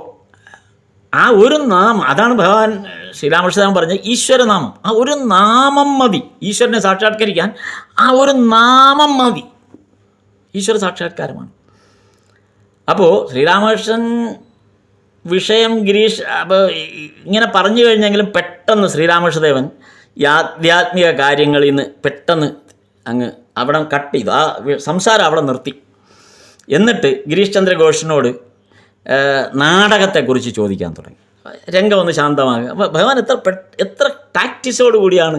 A: ആ ഒരു നാമം, അതാണ് ഭഗവാൻ ശ്രീരാമകൃഷ്ണൻ പറഞ്ഞ ഈശ്വരനാമം. ആ ഒരു നാമം മതി ഈശ്വരനെ സാക്ഷാത്കരിക്കാൻ. ആ ഒരു നാമം മതി, ഈശ്വര സാക്ഷാത്കാരമാണ്. അപ്പോൾ ശ്രീരാമകൃഷ്ണൻ വിഷയം ഗിരീഷ് അപ്പോൾ ഇങ്ങനെ പറഞ്ഞു കഴിഞ്ഞെങ്കിലും പെട്ടെന്ന് ശ്രീരാമകൃഷ്ണദേവൻ ഈ ആധ്യാത്മിക കാര്യങ്ങളിൽ നിന്ന് പെട്ടെന്ന് അങ്ങ് അവിടെ കട്ട് ചെയ്തു. ആ സംസാരം അവിടെ നിർത്തി. എന്നിട്ട് ഗിരീഷ് ചന്ദ്ര ഘോഷിനോട് നാടകത്തെക്കുറിച്ച് ചോദിക്കാൻ തുടങ്ങി. രംഗം ഒന്ന് ശാന്തമാകുക. അപ്പോൾ ഭഗവാൻ എത്ര ടാക്റ്റിസോട് കൂടിയാണ്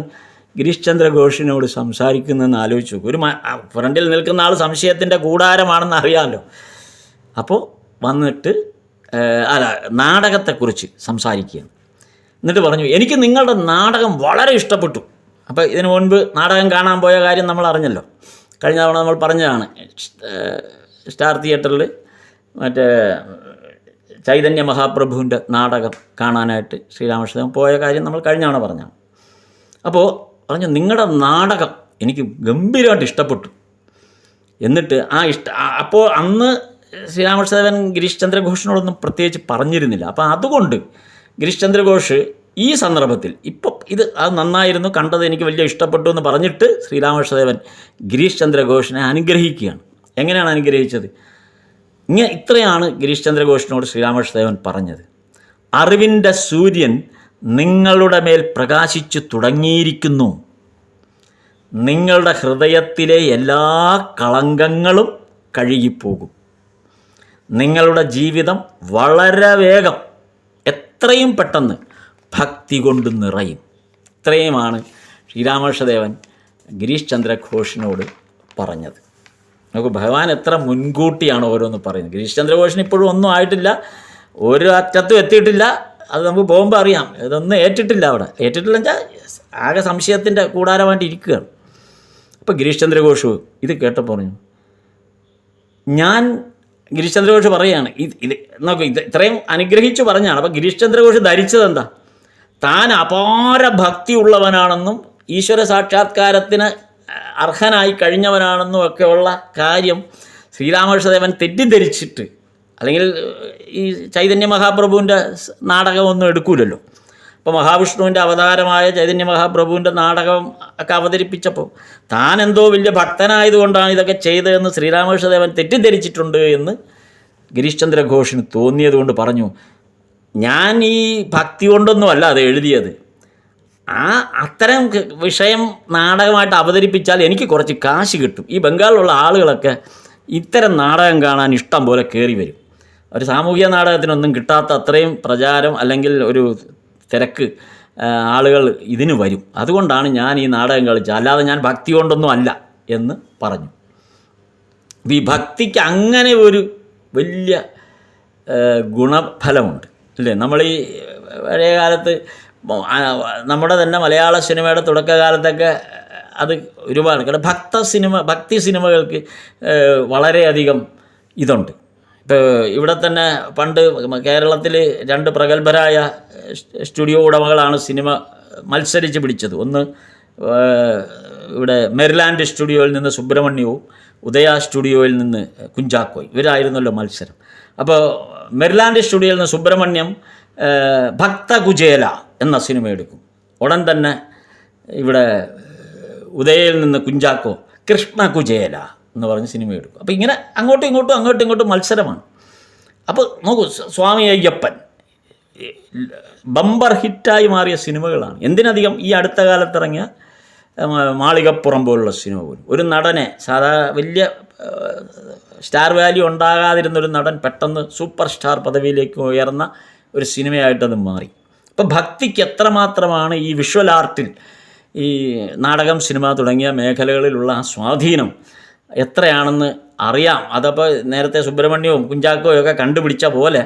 A: ഗിരീഷ് ചന്ദ്ര ഘോഷിനോട് സംസാരിക്കുന്നതെന്ന് ആലോചിച്ചു. ഒരു ഫ്രണ്ടിൽ നിൽക്കുന്ന ആൾ സംശയത്തിൻ്റെ കൂടാരമാണെന്ന് അറിയാമല്ലോ. അപ്പോൾ വന്നിട്ട് നാടകത്തെക്കുറിച്ച് സംസാരിക്കുകയാണ്. എന്നിട്ട് പറഞ്ഞു, എനിക്ക് നിങ്ങളുടെ നാടകം വളരെ ഇഷ്ടപ്പെട്ടു. അപ്പോൾ ഇതിനു മുൻപ് നാടകം കാണാൻ പോയ കാര്യം നമ്മൾ അറിഞ്ഞല്ലോ. കഴിഞ്ഞ തവണ നമ്മൾ പറഞ്ഞതാണ്. സ്റ്റാർ തിയേറ്ററിൽ മറ്റേ ചൈതന്യ മഹാപ്രഭുവിൻ്റെ നാടകം കാണാനായിട്ട് ശ്രീരാമകൃഷ്ണൻ പോയ കാര്യം നമ്മൾ കഴിഞ്ഞ തവണ പറഞ്ഞാണ്. അപ്പോൾ പറഞ്ഞു, നിങ്ങളുടെ നാടകം എനിക്ക് ഗംഭീരമായിട്ട് ഇഷ്ടപ്പെട്ടു. എന്നിട്ട് അപ്പോൾ അന്ന് ശ്രീരാമകൃഷ്ണദേവൻ ഗിരീഷ് ചന്ദ്ര ഘോഷിനോടൊന്നും പ്രത്യേകിച്ച് പറഞ്ഞിരുന്നില്ല. അപ്പോൾ അതുകൊണ്ട് ഗിരീഷ് ചന്ദ്ര ഘോഷ് ഈ സന്ദർഭത്തിൽ ഇപ്പോൾ അത് നന്നായിരുന്നു, കണ്ടത് എനിക്ക് വലിയ ഇഷ്ടപ്പെട്ടു എന്ന് പറഞ്ഞിട്ട് ശ്രീരാമകൃഷ്ണദേവൻ ഗിരീഷ് ചന്ദ്ര ഘോഷിനെ അനുഗ്രഹിക്കുകയാണ്. എങ്ങനെയാണ് അനുഗ്രഹിച്ചത്? ഇത്രയാണ് ഗിരീഷ് ചന്ദ്ര ഘോഷിനോട് ശ്രീരാമകൃഷ്ണദേവൻ പറഞ്ഞത്: അറിവിൻ്റെ സൂര്യൻ നിങ്ങളുടെ മേൽ പ്രകാശിച്ചു തുടങ്ങിയിരിക്കുന്നു. നിങ്ങളുടെ ഹൃദയത്തിലെ എല്ലാ കളങ്കങ്ങളും കഴുകിപ്പോകും. നിങ്ങളുടെ ജീവിതം വളരെ വേഗം, എത്രയും പെട്ടെന്ന് ഭക്തി കൊണ്ട് നിറയും. ഇത്രയുമാണ് ശ്രീരാമകൃഷ്ണദേവൻ ഗിരീഷ് ചന്ദ്ര ഘോഷിനോട് പറഞ്ഞത്. നമുക്ക് ഭഗവാൻ എത്ര മുൻകൂട്ടിയാണ് ഓരോന്ന് പറയുന്നത്. ഗിരീഷ് ചന്ദ്ര ഘോഷിന് ഇപ്പോഴും ഒന്നും ആയിട്ടില്ല, ഒരു അറ്റത്തും എത്തിയിട്ടില്ല. അത് നമുക്ക് പോകുമ്പോൾ അറിയാം. ഇതൊന്നും ഏറ്റിട്ടില്ല. അവിടെ ഏറ്റിട്ടില്ല വെച്ചാൽ ആകെ സംശയത്തിൻ്റെ കൂടാരമായിട്ട് ഇരിക്കുകയാണ്. അപ്പോൾ ഗിരീഷ് ചന്ദ്ര ഘോഷ് ഇത് കേട്ടപ്പോൾ പറഞ്ഞു, ഗിരീഷ് ചന്ദ്ര ഘോഷ് പറയുകയാണ്, നോക്കൂ, ഇത്രയും അനുഗ്രഹിച്ചു പറഞ്ഞാണ്. അപ്പോൾ ഗിരീഷ് ചന്ദ്ര ഘോഷ് ധരിച്ചത് എന്താ? താൻ അപാര ഭക്തി ഉള്ളവനാണെന്നും ഈശ്വര സാക്ഷാത്കാരത്തിന് അർഹനായി കഴിഞ്ഞവനാണെന്നും ഒക്കെയുള്ള കാര്യം ശ്രീരാമകൃഷ്ണദേവൻ തെറ്റിദ്ധരിച്ചിട്ട്, അല്ലെങ്കിൽ ഈ ചൈതന്യ മഹാപ്രഭുവിൻ്റെ നാടകമൊന്നും എടുക്കൂലല്ലോ. അപ്പോൾ മഹാവിഷ്ണുവിൻ്റെ അവതാരമായ ചൈതന്യ മഹാപ്രഭുവിൻ്റെ നാടകം ഒക്കെ അവതരിപ്പിച്ചപ്പോൾ താൻ എന്തോ വലിയ ഭക്തനായതുകൊണ്ടാണ് ഇതൊക്കെ ചെയ്തതെന്ന് ശ്രീരാമകൃഷ്ണദേവൻ തെറ്റിദ്ധരിച്ചിട്ടുണ്ട് എന്ന് ഗിരീഷ് ചന്ദ്ര ഘോഷിന് തോന്നിയതുകൊണ്ട് പറഞ്ഞു, ഞാൻ ഈ ഭക്തി കൊണ്ടൊന്നുമല്ല അത് എഴുതിയത്. അത്തരം വിഷയം നാടകമായിട്ട് അവതരിപ്പിച്ചാൽ എനിക്ക് കുറച്ച് കാശ് കിട്ടും. ഈ ബംഗാളിലുള്ള ആളുകളൊക്കെ ഇത്തരം നാടകം കാണാൻ ഇഷ്ടം പോലെ കയറി വരും. ഒരു സാമൂഹിക നാടകത്തിനൊന്നും കിട്ടാത്ത അത്രയും പ്രചാരം അല്ലെങ്കിൽ ഒരു തിരക്ക് ആളുകൾ ഇതിന് വരും. അതുകൊണ്ടാണ് ഞാൻ ഈ നാടകം കളിച്ചത്, അല്ലാതെ ഞാൻ ഭക്തി കൊണ്ടൊന്നും അല്ല എന്ന് പറഞ്ഞു. ഈ ഭക്തിക്ക് അങ്ങനെ ഒരു വലിയ ഗുണഫലമുണ്ട് അല്ലേ? നമ്മൾ ഈ പഴയ കാലത്ത് നമ്മുടെ തന്നെ മലയാള സിനിമയുടെ തുടക്കകാലത്തൊക്കെ അത് ഒരുപാട് ഭക്തി സിനിമകൾക്ക് വളരെയധികം ഇതുണ്ട്. ഇപ്പോൾ ഇവിടെ തന്നെ പണ്ട് കേരളത്തിൽ 2 പ്രഗത്ഭരായ സ്റ്റുഡിയോ ഉടമകളാണ് സിനിമ മത്സരിച്ച് പിടിച്ചത്. ഒന്ന് ഇവിടെ മെരിലാൻഡ് സ്റ്റുഡിയോയിൽ നിന്ന് സുബ്രഹ്മണ്യവും ഉദയ സ്റ്റുഡിയോയിൽ നിന്ന് കുഞ്ചാക്കോയും, ഇവരായിരുന്നല്ലോ മത്സരം. അപ്പോൾ മെരിലാൻഡ് സ്റ്റുഡിയോയിൽ നിന്ന് സുബ്രഹ്മണ്യം ഭക്തകുചേല എന്ന സിനിമ എടുക്കും. ഉടൻ തന്നെ ഇവിടെ ഉദയയിൽ നിന്ന് കുഞ്ചാക്കോ കൃഷ്ണകുചേല എന്ന് പറഞ്ഞ് സിനിമ എടുക്കും. അപ്പോൾ ഇങ്ങനെ അങ്ങോട്ടും ഇങ്ങോട്ടും മത്സരമാണ്. അപ്പോൾ നോക്കൂ, സ്വാമി അയ്യപ്പൻ ബമ്പർ ഹിറ്റായി മാറിയ സിനിമകളാണ്. എന്തിനധികം ഈ അടുത്ത കാലത്തിറങ്ങിയ മാളികപ്പുറം പോലുള്ള സിനിമ പോലും. ഒരു നടനെ വലിയ സ്റ്റാർ വാല്യൂ ഉണ്ടാകാതിരുന്നൊരു നടൻ പെട്ടെന്ന് സൂപ്പർ സ്റ്റാർ പദവിയിലേക്ക് ഉയർന്ന ഒരു സിനിമയായിട്ടത് മാറി. അപ്പോൾ ഭക്തിക്ക് എത്രമാത്രമാണ് ഈ വിഷ്വൽ ആർട്ടിൽ, ഈ നാടകം, സിനിമ തുടങ്ങിയ മേഖലകളിലുള്ള ആ സ്വാധീനം എത്രയാണെന്ന് അറിയാം. അതപ്പോൾ നേരത്തെ സുബ്രഹ്മണ്യവും കുഞ്ചാക്കോയും ഒക്കെ കണ്ടുപിടിച്ച പോലെ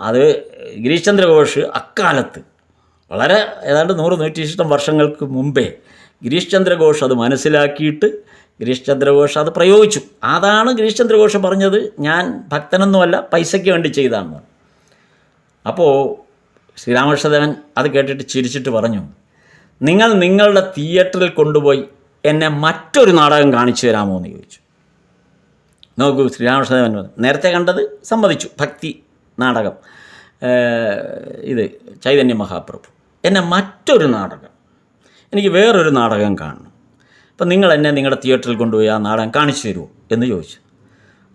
A: അത് ഗിരീഷ് ചന്ദ്ര ഘോഷ് അക്കാലത്ത് വളരെ ഏതാണ്ട് 100-120 വർഷങ്ങൾക്ക് മുമ്പേ ഗിരീഷ് ചന്ദ്ര ഘോഷ് അത് മനസ്സിലാക്കിയിട്ട് ഗിരീഷ് ചന്ദ്ര ഘോഷ് അത് പ്രയോഗിച്ചു. അതാണ് ഗിരീഷ് ചന്ദ്ര ഘോഷ് പറഞ്ഞത്, ഞാൻ ഭക്തനൊന്നുമല്ല, പൈസയ്ക്ക് വേണ്ടി ചെയ്താണെന്ന്. അപ്പോൾ ശ്രീരാമകൃഷ്ണദേവൻ അത് കേട്ടിട്ട് ചിരിച്ചിട്ട് പറഞ്ഞു, നിങ്ങൾ നിങ്ങളുടെ തിയേറ്ററിൽ കൊണ്ടുപോയി എന്നെ മറ്റൊരു നാടകം കാണിച്ചു തരാമോ എന്ന് ചോദിച്ചു. നോക്കൂ, ശ്രീരാമകൃഷ്ണദേവൻ നേരത്തെ കണ്ടത് സമ്മതിച്ചു, ഭക്തി നാടകം, ഇത് ചൈതന്യ മഹാപ്രഭു. എന്നെ മറ്റൊരു നാടകം, എനിക്ക് വേറൊരു നാടകം കാണണം, അപ്പം നിങ്ങൾ എന്നെ നിങ്ങളുടെ തിയേറ്ററിൽ കൊണ്ടുപോയി ആ നാടകം കാണിച്ചു തരുമോ എന്ന് ചോദിച്ചു.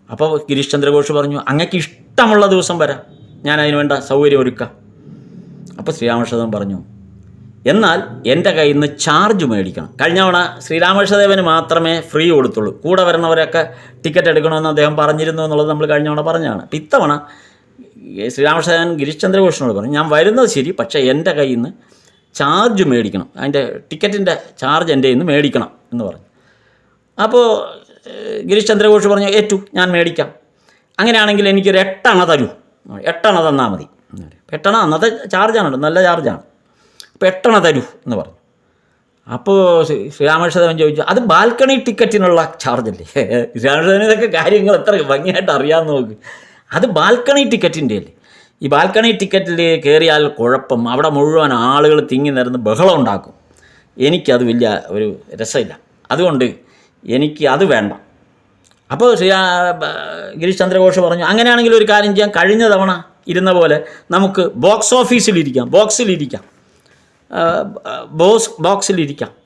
A: അപ്പോൾ ഗിരീഷ് ചന്ദ്ര ഘോഷ് പറഞ്ഞു, അങ്ങക്ക് ഇഷ്ടമുള്ള ദിവസം വരാം, ഞാൻ അതിന് വേണ്ട സൗകര്യം ഒരുക്കാം. അപ്പോൾ ശ്രീരാമകൃഷ്ണദേവൻ പറഞ്ഞു, എന്നാൽ എൻ്റെ കയ്യിൽ നിന്ന് ചാർജ് മേടിക്കണം. കഴിഞ്ഞ തവണ ശ്രീരാമകൃഷ്ണദേവന് മാത്രമേ ഫ്രീ കൊടുത്തുള്ളൂ, കൂടെ വരുന്നവരൊക്കെ ടിക്കറ്റ് എടുക്കണമെന്ന് അദ്ദേഹം പറഞ്ഞിരുന്നു എന്നുള്ളത് നമ്മൾ കഴിഞ്ഞ തവണ പറഞ്ഞതാണ്. അപ്പം ഇത്തവണ ശ്രീരാമകൃഷ്ണദേവൻ ഗിരീഷ് ചന്ദ്ര ഘോഷിനോട് പറഞ്ഞു, ഞാൻ വരുന്നത് ശരി, പക്ഷേ എൻ്റെ കയ്യിൽ നിന്ന് ചാർജ് മേടിക്കണം, അതിൻ്റെ ടിക്കറ്റിൻ്റെ ചാർജ് എൻ്റെ കയ്യിൽ നിന്ന് മേടിക്കണം എന്ന് പറഞ്ഞു. അപ്പോൾ ഗിരീഷ് ചന്ദ്ര ഘോഷ് പറഞ്ഞു, ഏറ്റു, ഞാൻ മേടിക്കാം, അങ്ങനെയാണെങ്കിൽ എനിക്കൊരു 8 അണ തരൂ, 8 അണ തന്നാൽ മതി. 8 അണ അന്നത്തെ ചാർജാണല്ലോ, നല്ല ചാർജാണ്, അപ്പോൾ 8 അണ തരൂ എന്ന് പറഞ്ഞു. അപ്പോൾ ശ്രീരാമകൃഷ്ണദേവൻ ചോദിച്ചു, അത് ബാൽക്കണി ടിക്കറ്റിനുള്ള ചാർജല്ലേ? ശ്രീരാമകൃഷ്ണദേവൻ ഇതൊക്കെ കാര്യങ്ങൾ എത്ര ഭംഗിയായിട്ട് അറിയാമെന്ന് നോക്ക്. അത് ബാൽക്കണി ടിക്കറ്റിൻ്റെ അല്ലേ? ഈ ബാൽക്കണി ടിക്കറ്റിൽ കയറിയാൽ കുഴപ്പം, അവിടെ മുഴുവൻ ആളുകൾ തിങ്ങി നിരന്ന് ബഹളം ഉണ്ടാക്കും, എനിക്കത് വലിയ ഒരു രസമില്ല, അതുകൊണ്ട് എനിക്ക് അത് വേണ്ട. അപ്പോൾ ഗിരീഷ് ചന്ദ്ര ഘോഷ് പറഞ്ഞു, അങ്ങനെയാണെങ്കിൽ ഒരു കാര്യം ചെയ്യാം, കഴിഞ്ഞ തവണ ഇരുന്ന പോലെ നമുക്ക് ബോക്സിലിരിക്കാം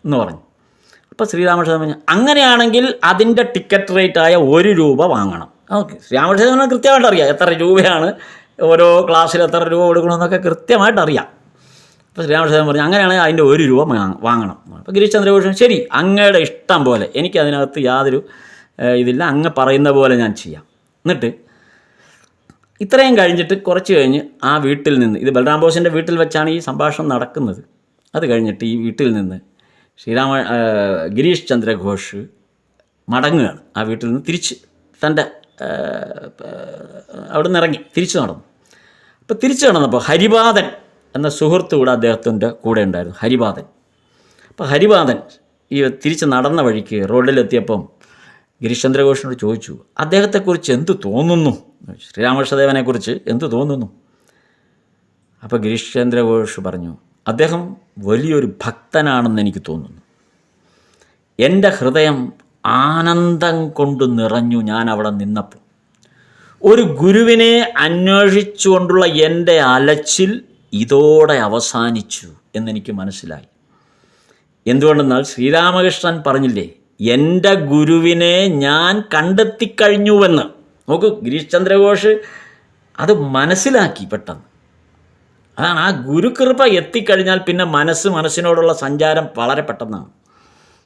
A: എന്ന് പറഞ്ഞു. അപ്പോൾ ശ്രീരാമകൃഷ്ണൻ പറഞ്ഞു, അങ്ങനെയാണെങ്കിൽ അതിൻ്റെ ടിക്കറ്റ് റേറ്റായ ₹1 വാങ്ങണം. ഓക്കെ, ശ്രീരാമകൃഷ്ണൻ കൃത്യമായിട്ട് അറിയാം എത്ര രൂപയാണ്, ഓരോ ക്ലാസ്സിൽ എത്ര രൂപ കൊടുക്കണമെന്നൊക്കെ കൃത്യമായിട്ട് അറിയാം. അപ്പോൾ ശ്രീരാമകൃഷ്ണൻ പറഞ്ഞു, അങ്ങനെയാണെങ്കിൽ അതിൻ്റെ ₹1 വാങ്ങണം. അപ്പോൾ ഗിരീഷ് ചന്ദ്ര ഘോഷ്, ശരി, അങ്ങയുടെ ഇഷ്ടം പോലെ, എനിക്കതിനകത്ത് യാതൊരു ഇതില്ല, അങ്ങ് പറയുന്ന പോലെ ഞാൻ ചെയ്യാം. എന്നിട്ട് ഇത്രയും കഴിഞ്ഞിട്ട് കുറച്ച് കഴിഞ്ഞ് ആ വീട്ടിൽ നിന്ന്, ഇത് ബൽറാം ബോസിൻ്റെ വീട്ടിൽ വെച്ചാണ് ഈ സംഭാഷണം നടക്കുന്നത്, അത് കഴിഞ്ഞിട്ട് ഈ വീട്ടിൽ നിന്ന് ഗിരീഷ് ചന്ദ്ര ഘോഷ് മടങ്ങുകയാണ്. ആ വീട്ടിൽ നിന്ന് തിരിച്ച് തൻ്റെ അവിടെ നിന്ന് ഇറങ്ങി തിരിച്ചു നടന്നു. അപ്പോൾ തിരിച്ചു നടന്നപ്പോൾ ഹരിപാദൻ എന്ന സുഹൃത്ത് കൂടെ അദ്ദേഹത്തിൻ്റെ കൂടെ ഉണ്ടായിരുന്നു, ഹരിപാദൻ. അപ്പോൾ ഹരിപാദൻ ഈ തിരിച്ച് നടന്ന വഴിക്ക് റോഡിലെത്തിയപ്പം ഗിരീഷ് ചന്ദ്ര ഘോഷിനോട് ചോദിച്ചു, അദ്ദേഹത്തെക്കുറിച്ച് എന്ത് തോന്നുന്നു, ശ്രീരാമകൃഷ്ണദേവനെക്കുറിച്ച് എന്ത് തോന്നുന്നു? അപ്പോൾ ഗിരീഷ് ചന്ദ്ര ഘോഷ് പറഞ്ഞു, അദ്ദേഹം വലിയൊരു ഭക്തനാണെന്ന് എനിക്ക് തോന്നുന്നു, എൻ്റെ ഹൃദയം ആനന്ദം കൊണ്ട് നിറഞ്ഞു. ഞാൻ അവിടെ നിന്നപ്പോൾ ഒരു ഗുരുവിനെ അന്വേഷിച്ചുകൊണ്ടുള്ള എൻ്റെ അലച്ചിൽ ഇതോടെ അവസാനിച്ചു എന്നെനിക്ക് മനസ്സിലായി. എന്തുകൊണ്ടെന്നാൽ ശ്രീരാമകൃഷ്ണൻ പറഞ്ഞില്ലേ, എൻ്റെ ഗുരുവിനെ ഞാൻ കണ്ടെത്തിക്കഴിഞ്ഞുവെന്ന്. നോക്കൂ, ഗിരീഷ് ചന്ദ്ര ഘോഷ് അത് മനസ്സിലാക്കി പെട്ടെന്ന്. അതാണ്, ആ ഗുരുകൃപ എത്തിക്കഴിഞ്ഞാൽ പിന്നെ മനസ്സിനോടുള്ള സഞ്ചാരം വളരെ പെട്ടെന്നാണ്,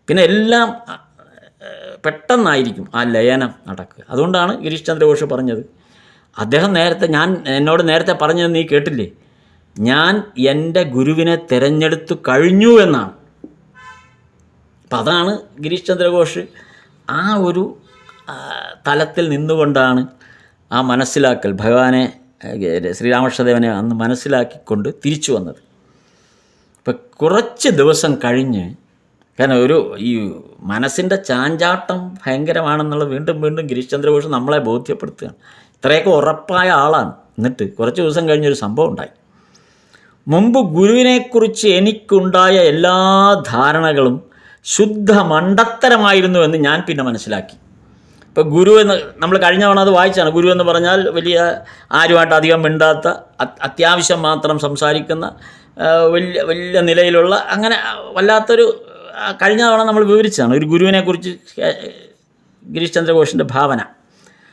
A: പിന്നെ എല്ലാം പെട്ടെന്നായിരിക്കും ആ ലയനം നടക്കുക. അതുകൊണ്ടാണ് ഗിരീഷ് ചന്ദ്ര ഘോഷ് പറഞ്ഞത്, അദ്ദേഹം എന്നോട് നേരത്തെ പറഞ്ഞത് നീ കേട്ടില്ലേ, ഞാൻ എൻ്റെ ഗുരുവിനെ തിരഞ്ഞെടുത്തു കഴിഞ്ഞു എന്നാണ്. അപ്പം അതാണ് ഗിരീഷ് ചന്ദ്ര ഘോഷ് ആ ഒരു തലത്തിൽ നിന്നുകൊണ്ടാണ് ആ മനസ്സിലാക്കൽ, ഭഗവാനെ ശ്രീരാമകൃഷ്ണദേവനെ അന്ന് മനസ്സിലാക്കിക്കൊണ്ട് തിരിച്ചു വന്നത്. ഇപ്പം കുറച്ച് ദിവസം കഴിഞ്ഞ്, കാരണം ഈ മനസ്സിൻ്റെ ചാഞ്ചാട്ടം ഭയങ്കരമാണെന്നുള്ള വീണ്ടും ഗിരീഷ് ചന്ദ്ര ഘോഷ് നമ്മളെ ബോധ്യപ്പെടുത്തുകയാണ്. ഇത്രയൊക്കെ ഉറപ്പായ ആളാണ്. എന്നിട്ട് കുറച്ച് ദിവസം കഴിഞ്ഞൊരു സംഭവം ഉണ്ടായി. മുമ്പ് ഗുരുവിനെക്കുറിച്ച് എനിക്കുണ്ടായ എല്ലാ ധാരണകളും ശുദ്ധ മണ്ടത്തരമായിരുന്നു എന്ന് ഞാൻ പിന്നെ മനസ്സിലാക്കി. ഇപ്പോൾ ഗുരു എന്ന് നമ്മൾ കഴിഞ്ഞ തവണ അത് വായിച്ചാണ്. ഗുരു എന്ന് പറഞ്ഞാൽ വലിയ ആരുമായിട്ട് അധികം മിണ്ടാത്ത, അത്യാവശ്യം മാത്രം സംസാരിക്കുന്ന, വലിയ നിലയിലുള്ള, അങ്ങനെ വല്ലാത്തൊരു, കഴിഞ്ഞ തവണ നമ്മൾ വിവരിച്ചതാണ് ഒരു ഗുരുവിനെക്കുറിച്ച് ഗിരീഷ് ചന്ദ്ര ഘോഷിൻ്റെ ഭാവന.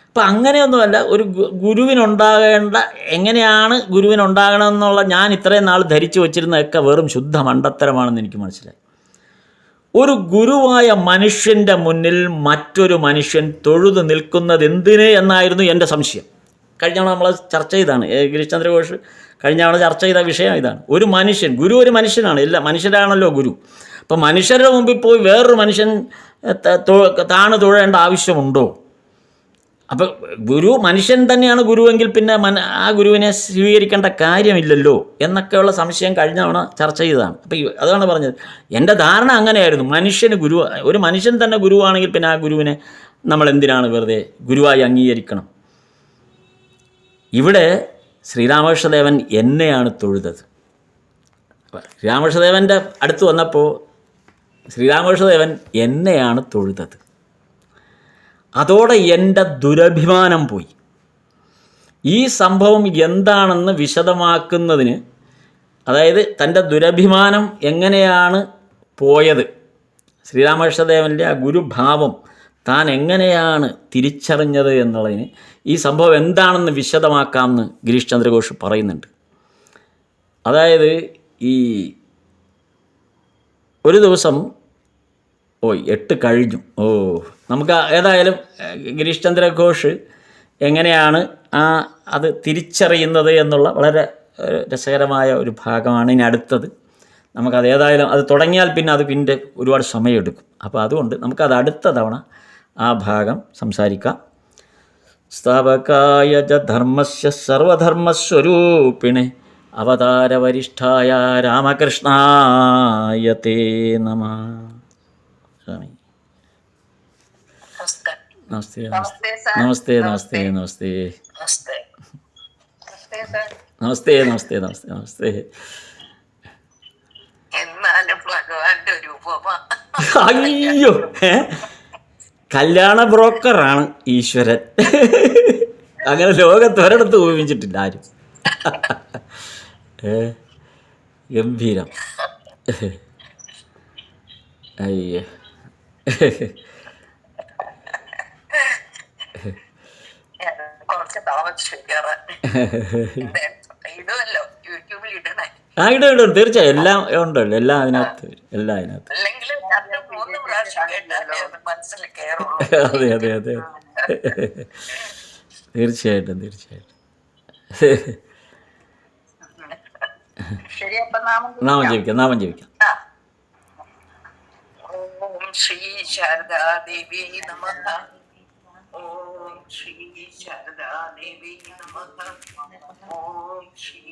A: അപ്പം അങ്ങനെയൊന്നുമല്ല, ഒരു ഗുരുവിനുണ്ടാകേണ്ട, എങ്ങനെയാണ് ഗുരുവിനുണ്ടാകണമെന്നുള്ള ഞാൻ ഇത്രയും നാൾ ധരിച്ചു വച്ചിരുന്നതൊക്കെ വെറും ശുദ്ധ മണ്ടത്തരമാണെന്ന് എനിക്ക് മനസ്സിലായി. ഒരു ഗുരുവായ മനുഷ്യൻ്റെ മുന്നിൽ മറ്റൊരു മനുഷ്യൻ തൊഴുതു നിൽക്കുന്നത് എന്തിന് എന്നായിരുന്നു എൻ്റെ സംശയം. കഴിഞ്ഞ തവണ നമ്മൾ ചർച്ച ചെയ്താണ്, ഗിരീഷ് ചന്ദ്ര ഘോഷ് കഴിഞ്ഞ തവണ ചർച്ച ചെയ്ത വിഷയം ഇതാണ്. ഒരു മനുഷ്യൻ, ഗുരു ഒരു മനുഷ്യനാണ്, എല്ലാ മനുഷ്യരാണല്ലോ ഗുരു. അപ്പം മനുഷ്യരുടെ മുമ്പിൽ പോയി വേറൊരു മനുഷ്യൻ താണ് തൊഴേണ്ട ആവശ്യമുണ്ടോ? അപ്പോൾ ഗുരു മനുഷ്യൻ തന്നെയാണ് ഗുരുവെങ്കിൽ പിന്നെ ആ ഗുരുവിനെ സ്വീകരിക്കേണ്ട കാര്യമില്ലല്ലോ എന്നൊക്കെയുള്ള സംശയം കഴിഞ്ഞ തവണ ചർച്ച ചെയ്തതാണ്. അപ്പോൾ അതാണ് പറഞ്ഞത്, എൻ്റെ ധാരണ അങ്ങനെയായിരുന്നു. മനുഷ്യന് ഗുരു, ഒരു മനുഷ്യൻ തന്നെ ഗുരുവാണെങ്കിൽ പിന്നെ ആ ഗുരുവിനെ നമ്മൾ എന്തിനാണ് വെറുതെ ഗുരുവായി അംഗീകരിക്കണം? ഇവിടെ ശ്രീരാമകൃഷ്ണദേവൻ എന്നെയാണ് തൊഴുതത്. രാമകൃഷ്ണദേവൻ്റെ അടുത്ത് വന്നപ്പോൾ ശ്രീരാമകൃഷ്ണദേവൻ എന്നെയാണ് തൊഴുതത്. അതോടെ എൻ്റെ ദുരഭിമാനം പോയി. ഈ സംഭവം എന്താണെന്ന് വിശദമാക്കുന്നതിന്, അതായത് തൻ്റെ ദുരഭിമാനം എങ്ങനെയാണ് പോയത്, ശ്രീരാമകൃഷ്ണദേവൻ്റെ ആ ഗുരുഭാവം താൻ എങ്ങനെയാണ് തിരിച്ചറിഞ്ഞത് എന്നുള്ളതിന് ഈ സംഭവം എന്താണെന്ന് വിശദമാക്കാമെന്ന് ഗിരീഷ് ചന്ദ്ര ഘോഷ് പറയുന്നുണ്ട്. അതായത് ഈ ഒരു ദിവസം 8 കഴിഞ്ഞു. നമുക്ക് ഏതായാലും ഗിരീഷ് ചന്ദ്ര ഘോഷ് എങ്ങനെയാണ് അത് തിരിച്ചറിയുന്നത് എന്നുള്ള വളരെ രസകരമായ ഒരു ഭാഗമാണ് ഇനി അടുത്തത്. നമുക്കത് ഏതായാലും അത് തുടങ്ങിയാൽ പിന്നെ അത് പിന്നെ ഒരുപാട് സമയമെടുക്കും. അപ്പോൾ അതുകൊണ്ട് നമുക്കത് അടുത്ത തവണ ആ ഭാഗം സംസാരിക്കാം. സ്ഥാപകായ ച ധർമ്മസ്യ സർവധർമ്മസ്വരൂപിണേ അവതാരവരിഷ്ഠായ രാമകൃഷ്ണായ തേ നമഃ. സ്വാമി നമസ്തേ. നമസ്തേ നമസ്തേ നമസ്തേ നമസ്തേ നമസ്തേ നമസ്തേ നമസ്തേ. അയ്യോ, കല്യാണ ബ്രോക്കറാണ് ഈശ്വരൻ. അങ്ങനെ ലോകത്ത് ഒരിടത്ത് ഉപയോഗിച്ചിട്ടില്ല ആരും. ഗംഭീരം. അയ്യോ, ഇടും തീർച്ചയായും. എല്ലാം ഉണ്ടല്ലോ, എല്ലാം അതിനകത്ത് വരും, എല്ലാം അതിനകത്ത്. അതെ അതെ അതെ, തീർച്ചയായിട്ടും തീർച്ചയായിട്ടും. നാമം ജപിക്കാം, നാമം ജപിക്കാം.
B: ഓം ശ്രീ ശാരദാദേവി നമഃ. ഓം ശ്രീ ശാരദാദേവി നമഃ. ഓം ശ്രീ